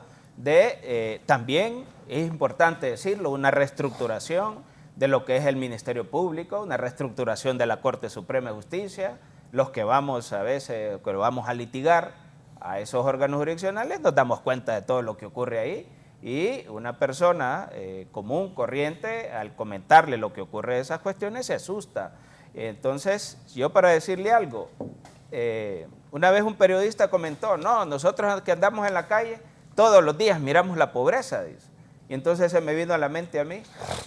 también, es importante decirlo, una reestructuración de lo que es el Ministerio Público, una reestructuración de la Corte Suprema de Justicia. Los que vamos a litigar a esos órganos jurisdiccionales nos damos cuenta de todo lo que ocurre ahí. Y una persona común, corriente, al comentarle lo que ocurre de esas cuestiones, se asusta. Entonces, yo para decirle algo, una vez un periodista comentó, no, nosotros que andamos en la calle, todos los días miramos la pobreza, dice. Y entonces se me vino a la mente a mí,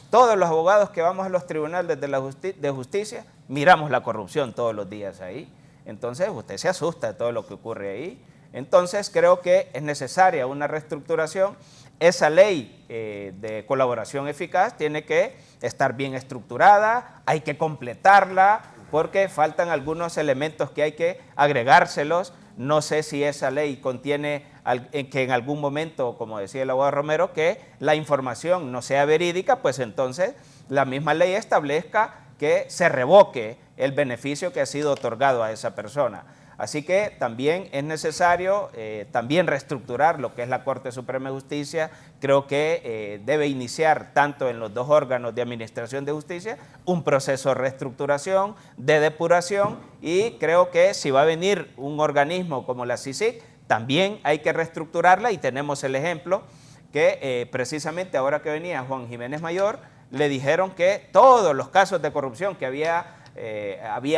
todos los abogados que vamos a los tribunales de justicia, miramos la corrupción todos los días ahí. Entonces, usted se asusta de todo lo que ocurre ahí. Entonces, creo que es necesaria una reestructuración. Esa ley de colaboración eficaz tiene que estar bien estructurada, hay que completarla, porque faltan algunos elementos que hay que agregárselos. No sé si esa ley contiene que en algún momento, como decía el abogado Romero, que la información no sea verídica, pues entonces la misma ley establezca que se revoque el beneficio que ha sido otorgado a esa persona. Así que también es necesario también reestructurar lo que es la Corte Suprema de Justicia. Creo que debe iniciar, tanto en los dos órganos de administración de justicia, un proceso de reestructuración, de depuración, y creo que si va a venir un organismo como la CICIG, también hay que reestructurarla, y tenemos el ejemplo que precisamente ahora que venía Juan Jiménez Mayor, le dijeron que todos los casos de corrupción que había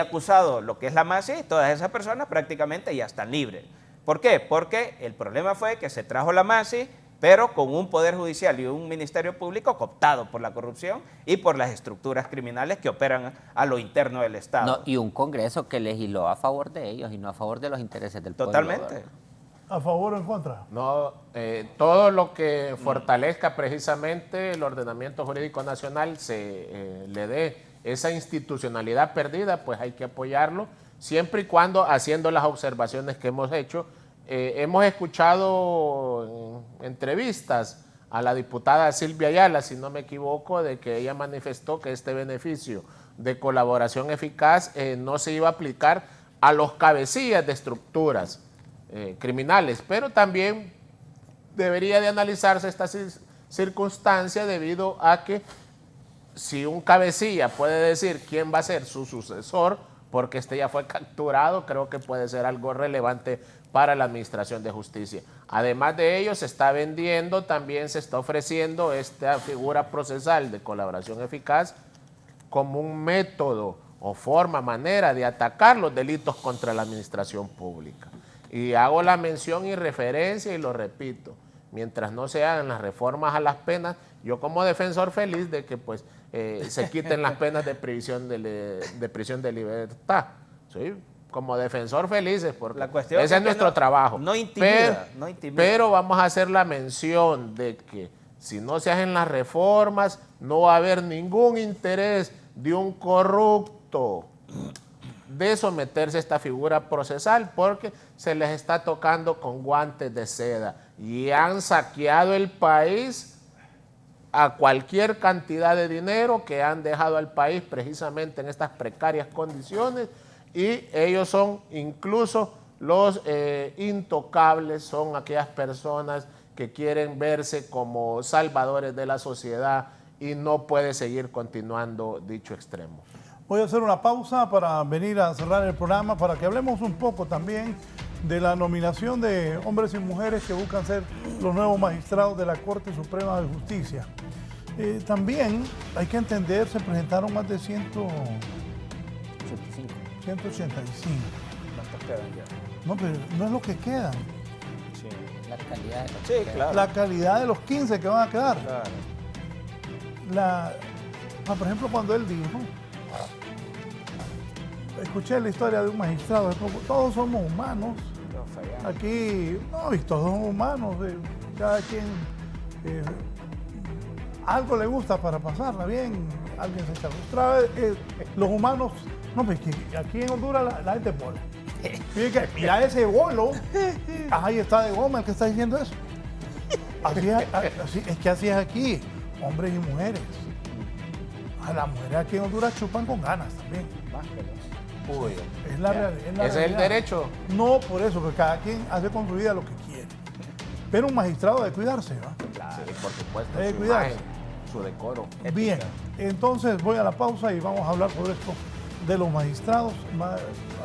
acusado lo que es la MASI, todas esas personas prácticamente ya están libres. ¿Por qué? Porque el problema fue que se trajo la MASI, pero con un Poder Judicial y un Ministerio Público cooptado por la corrupción y por las estructuras criminales que operan a lo interno del Estado. No, y un Congreso que legisló a favor de ellos y no a favor de los intereses del pueblo. Totalmente. ¿A favor o en contra? No, todo lo que fortalezca precisamente el ordenamiento jurídico nacional le dé esa institucionalidad perdida, pues hay que apoyarlo, siempre y cuando haciendo las observaciones que hemos hecho. Hemos escuchado en entrevistas a la diputada Silvia Ayala, si no me equivoco, de que ella manifestó que este beneficio de colaboración eficaz no se iba a aplicar a los cabecillas de estructuras criminales, pero también debería de analizarse esta circunstancia debido a que si un cabecilla puede decir quién va a ser su sucesor, porque este ya fue capturado, creo que puede ser algo relevante para la Administración de Justicia. Además de ello, se está vendiendo, también se está ofreciendo esta figura procesal de colaboración eficaz como un método o forma, manera de atacar los delitos contra la administración pública. Y hago la mención y referencia y lo repito, mientras no se hagan las reformas a las penas, yo como defensor feliz de que pues se quiten las penas de prisión de libertad. ¿Sí? Como defensor felices, porque ese es nuestro trabajo. No intimida, no intimida. Pero vamos a hacer la mención de que si no se hacen las reformas, no va a haber ningún interés de un corrupto de someterse a esta figura procesal, porque se les está tocando con guantes de seda y han saqueado el país a cualquier cantidad de dinero que han dejado al país precisamente en estas precarias condiciones, y ellos son incluso los intocables, son aquellas personas que quieren verse como salvadores de la sociedad y no puede seguir continuando dicho extremo. Voy a hacer una pausa para venir a cerrar el programa, para que hablemos un poco también de la nominación de hombres y mujeres que buscan ser los nuevos magistrados de la Corte Suprema de Justicia. También hay que entender, se presentaron más de 185. ¿Cuántos quedan ya? No, pero no es lo que quedan. Sí. La calidad de los Sí, claro. La calidad de los 15 que van a quedar. Claro. Por ejemplo, cuando él dijo, escuché la historia de un magistrado, todos somos humanos, aquí, no, y todos somos humanos, cada quien algo le gusta para pasarla bien, alguien se echa frustrado, los humanos, no, pues aquí en Honduras la gente mola. Fíjate, mira ese bolo, ahí está de goma el que está diciendo eso. Es que así es aquí, hombres y mujeres. A las mujeres aquí en Honduras chupan con ganas también. Uy, es la realidad. ¿Ese es el derecho? No, por eso, porque cada quien hace con su vida lo que quiere. Pero un magistrado debe cuidarse, ¿va? Claro, sí, por supuesto. Debe su cuidarse. imagen, su decoro. Bien, entonces voy a la pausa y vamos a hablar sobre esto de los magistrados.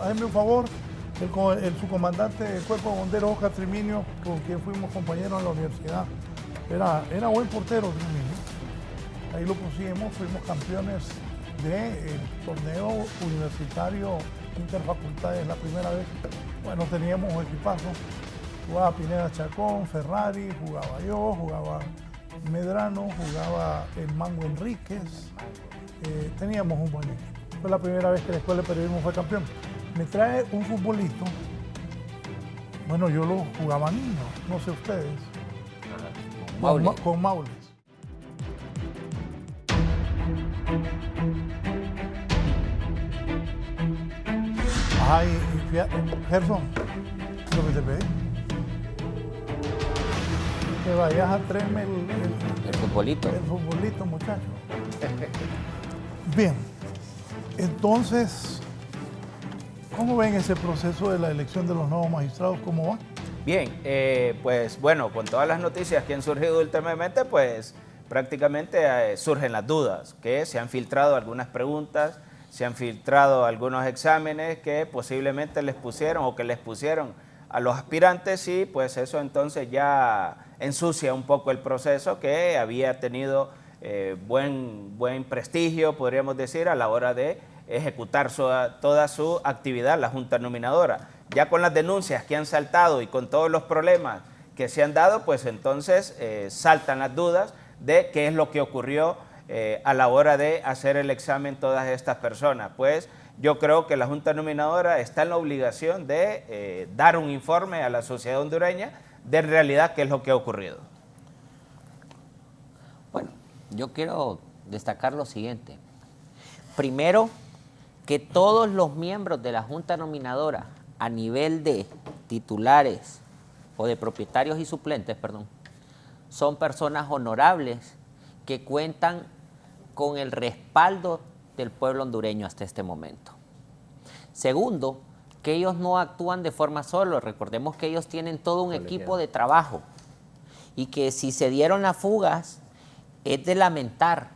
Háganme un favor, el subcomandante del Cuerpo de Bomberos, Oscar Triminio, con quien fuimos compañeros en la universidad, era buen portero, Triminio. Ahí lo pusimos, fuimos campeones del torneo universitario interfacultades la primera vez. Bueno, teníamos un equipazo. Jugaba Pineda Chacón, Ferrari, jugaba yo, jugaba Medrano, jugaba el Mango Enríquez. Teníamos un buen equipo. Fue la primera vez que la Escuela de Periodismo fue campeón. Me trae un futbolito. Bueno, yo lo jugaba niño, no sé ustedes. Con Maules. Ajá, Gerson, lo que te pedí. Que vayas a traerme el futbolito. El futbolito, muchacho. Bien, entonces, ¿cómo ven ese proceso de la elección de los nuevos magistrados? ¿Cómo va? Bien, pues bueno, con todas las noticias que han surgido últimamente, pues prácticamente surgen las dudas, que se han filtrado algunas preguntas, se han filtrado algunos exámenes que posiblemente les pusieron o que les pusieron a los aspirantes y pues eso entonces ya ensucia un poco el proceso que había tenido buen prestigio, podríamos decir, a la hora de ejecutar toda su actividad, la Junta Nominadora. Ya con las denuncias que han saltado y con todos los problemas que se han dado, pues entonces saltan las dudas de qué es lo que ocurrió a la hora de hacer el examen todas estas personas. Pues yo creo que la Junta Nominadora está en la obligación de dar un informe a la sociedad hondureña de en realidad qué es lo que ha ocurrido. Bueno, yo quiero destacar lo siguiente. Primero, que todos los miembros de la Junta Nominadora a nivel de titulares o de propietarios y suplentes, perdón, son personas honorables que cuentan con el respaldo del pueblo hondureño hasta este momento. Segundo, que ellos no actúan de forma sola. Recordemos que ellos tienen todo un equipo de trabajo y que si se dieron las fugas es de lamentar.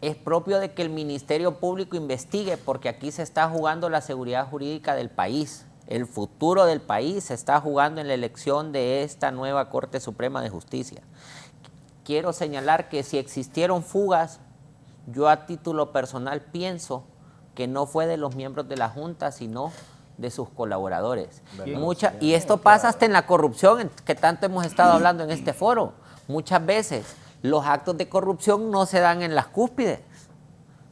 Es propio de que el Ministerio Público investigue porque aquí se está jugando la seguridad jurídica del país. El futuro del país se está jugando en la elección de esta nueva Corte Suprema de Justicia. Quiero señalar que si existieron fugas, yo a título personal pienso que no fue de los miembros de la Junta, sino de sus colaboradores. Y esto pasa hasta en la corrupción, que tanto hemos estado hablando en este foro. Muchas veces los actos de corrupción no se dan en las cúspides,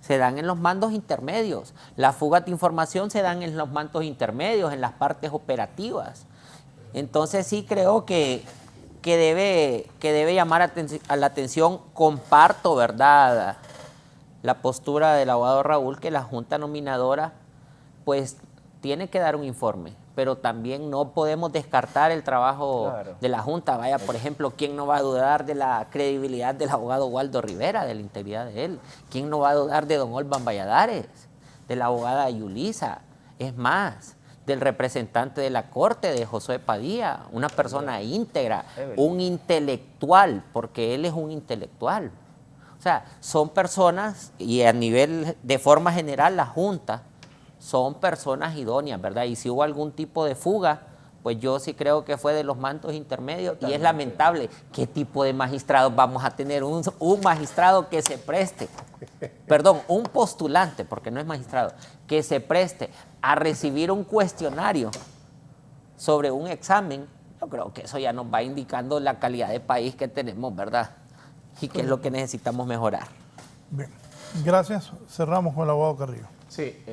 se dan en los mandos intermedios. Las fugas de información se dan en los mandos intermedios, en las partes operativas. Entonces sí creo que debe llamar a la atención, comparto, ¿verdad?, la postura del abogado Raúl, que la Junta Nominadora pues tiene que dar un informe, pero también no podemos descartar el trabajo de la Junta. Vaya, por ejemplo, ¿quién no va a dudar de la credibilidad del abogado Waldo Rivera, de la integridad de él? ¿Quién no va a dudar de don Olban Valladares, de la abogada Yulisa? Es más, del representante de la Corte, de Josué Padilla, una persona íntegra, un intelectual, porque él es un intelectual. O sea, son personas, y a nivel, de forma general, la Junta, son personas idóneas, ¿verdad? Y si hubo algún tipo de fuga, pues yo sí creo que fue de los mandos intermedios, y es lamentable. ¿Qué tipo de magistrados vamos a tener? Un magistrado que se preste, perdón, un postulante, porque no es magistrado, que se preste a recibir un cuestionario sobre un examen. Yo creo que eso ya nos va indicando la calidad de país que tenemos, ¿verdad? Y qué es lo que necesitamos mejorar. Bien, gracias. Cerramos con el abogado Carrillo. Sí,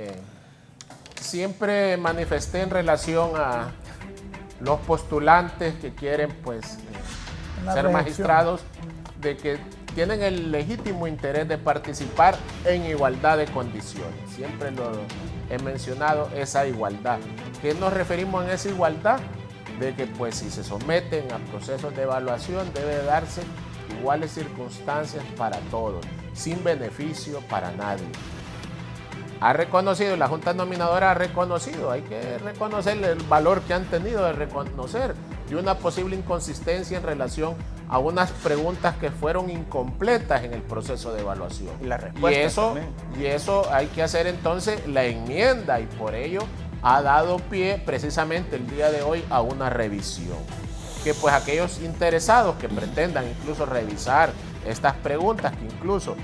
siempre manifesté en relación a los postulantes que quieren pues ser magistrados, de que tienen el legítimo interés de participar en igualdad de condiciones. Siempre lo he mencionado, esa igualdad. ¿Qué nos referimos en esa igualdad? De que pues si se someten a procesos de evaluación debe darse iguales circunstancias para todos, sin beneficio para nadie. Ha reconocido, la Junta Nominadora ha reconocido, hay que reconocer el valor que han tenido de reconocer de una posible inconsistencia en relación a unas preguntas que fueron incompletas en el proceso de evaluación. Y eso hay que hacer entonces la enmienda, y por ello ha dado pie precisamente el día de hoy a una revisión. Que pues aquellos interesados que pretendan incluso revisar estas preguntas, que incluso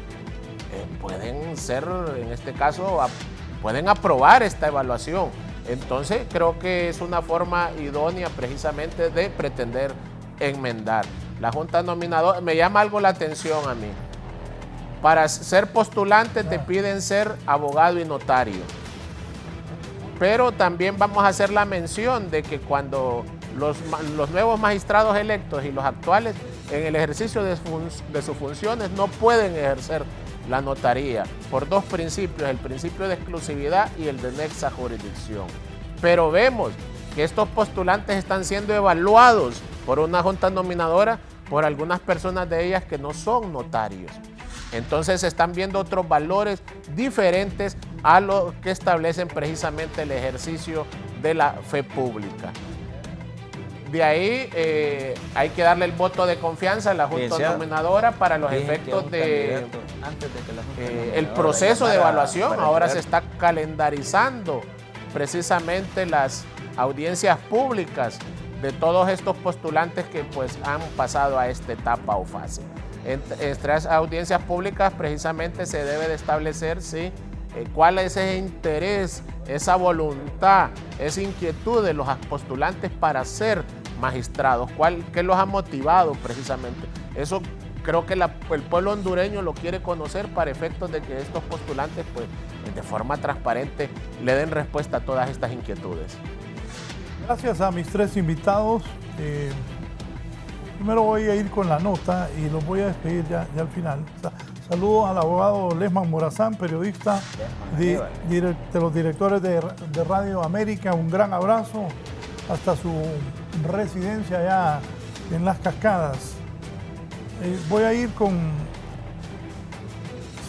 pueden ser, en este caso, pueden aprobar esta evaluación. Entonces creo que es una forma idónea precisamente de pretender enmendar. La Junta Nominadora, me llama algo la atención a mí. Para ser postulante te piden ser abogado y notario. Pero también vamos a hacer la mención de que cuando los nuevos magistrados electos y los actuales en el ejercicio de sus funciones no pueden ejercer la notaría por dos principios, el principio de exclusividad y el de nexa jurisdicción. Pero vemos que estos postulantes están siendo evaluados por una junta nominadora, por algunas personas de ellas que no son notarios. Entonces se están viendo otros valores diferentes a lo que establecen precisamente el ejercicio de la fe pública. De ahí hay que darle el voto de confianza a la junta nominadora para los efectos de el proceso de evaluación. Ahora se está calendarizando precisamente las audiencias públicas de todos estos postulantes que pues han pasado a esta etapa o fase. Entre las audiencias públicas precisamente se debe de establecer cuál es ese interés, esa voluntad, esa inquietud de los postulantes para ser magistrados, qué los ha motivado precisamente. Eso creo que el pueblo hondureño lo quiere conocer para efectos de que estos postulantes pues de forma transparente le den respuesta a todas estas inquietudes. Gracias a mis tres invitados. Primero voy a ir con la nota y los voy a despedir ya al final. Saludos al abogado Lesman Morazán, periodista de los directores de Radio América. Un gran abrazo hasta su residencia allá en Las Cascadas. Voy a ir con...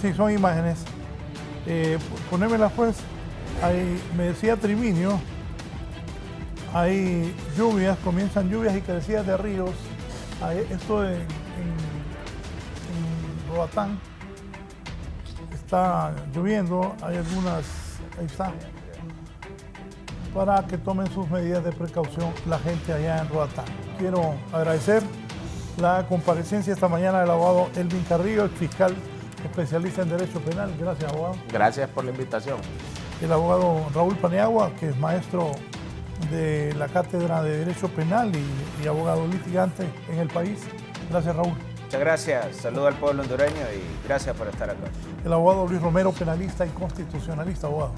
Sí, son imágenes. Ponémelas pues. Ahí, me decía Triminio, hay lluvias, comienzan lluvias y crecidas de ríos. Esto en Roatán está lloviendo, hay algunas, ahí está, para que tomen sus medidas de precaución la gente allá en Roatán. Quiero agradecer la comparecencia esta mañana del abogado Elvin Carrillo, el fiscal especialista en Derecho Penal. Gracias, abogado. Gracias por la invitación. El abogado Raúl Paniagua, que es maestro de la Cátedra de Derecho Penal y abogado litigante en el país. Gracias, Raúl. Muchas gracias. Saludo al pueblo hondureño y gracias por estar acá. El abogado Luis Romero, penalista y constitucionalista, abogado.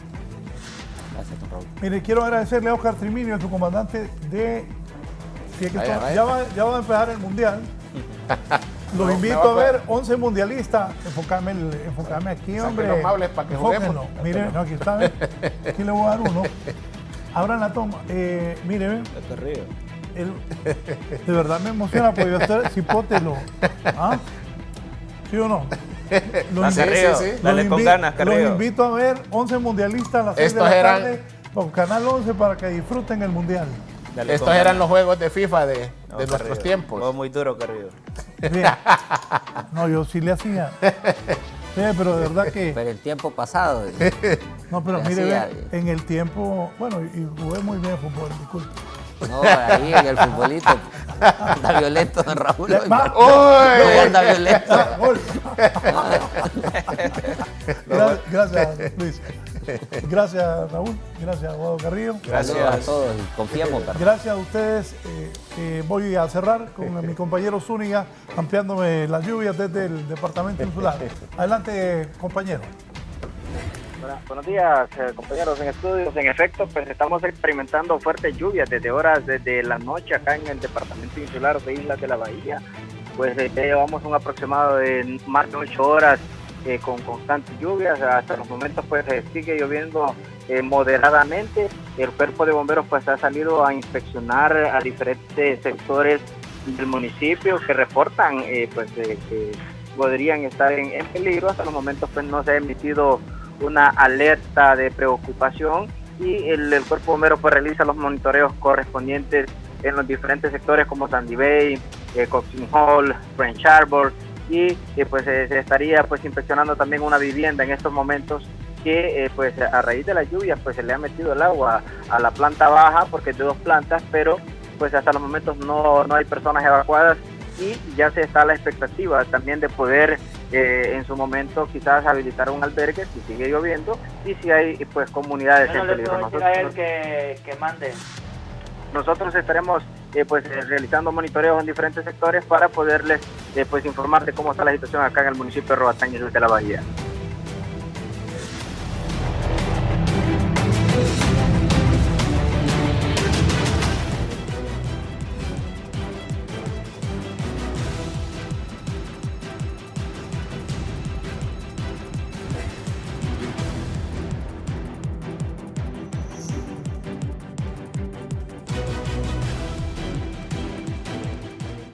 Gracias, don Raúl. Mire, quiero agradecerle a Oscar Triminio, su comandante de... Ya va a empezar el Mundial. Los invito a ver 11 mundialistas. Enfocame aquí, hombre. Los mables para que juguemos. Mire, no, aquí está. Aquí le voy a dar uno. Abran la toma. Mire, de verdad me emociona porque yo estoy cipótelo. ¿Ah? ¿Sí o no? Dale con ganas, Carrillo. Los invito a ver 11 mundialistas a las 6 de la tarde con Canal 11 para que disfruten el Mundial. Estos eran los juegos de FIFA de nuestros tiempos. Fue muy duro, Carrillo. No, yo sí le hacía. Pero de verdad que... Pero el tiempo pasado. No, pero mire, en el tiempo... Bueno, y jugué muy bien fútbol, disculpe. No, ahí en el futbolito. Anda violento, don Raúl. Anda violento. Gracias, Luis. Gracias, Raúl. Gracias, abogado Carrillo. Gracias a todos. Confiamos. Gracias a ustedes. Voy a cerrar con mi compañero Zúñiga ampliándome las lluvias desde el departamento insular. Adelante, compañero. Buenos días, compañeros en estudios. En efecto, pues estamos experimentando fuertes lluvias desde la noche acá en el departamento insular de Islas de la Bahía. Pues ya llevamos un aproximado de más de 8 horas con constantes lluvias. Hasta los momentos pues sigue lloviendo moderadamente. El cuerpo de bomberos pues ha salido a inspeccionar a diferentes sectores del municipio que reportan que podrían estar en peligro. Hasta los momentos pues no se ha emitido una alerta de preocupación y el cuerpo bombero pues realiza los monitoreos correspondientes en los diferentes sectores como Sandy Bay, Coxing Hall, French Harbor y pues se estaría pues inspeccionando también una vivienda en estos momentos que pues a raíz de las lluvias pues se le ha metido el agua a la planta baja porque es de 2 plantas, pero pues hasta los momentos no hay personas evacuadas y ya se está a la expectativa también de poder en su momento quizás habilitar un albergue si sigue lloviendo y si hay pues comunidades en peligro. Nosotros, a él que mande. Nosotros estaremos pues realizando monitoreos en diferentes sectores para poderles pues informar de cómo está la situación acá en el municipio de Roatán y de la Bahía.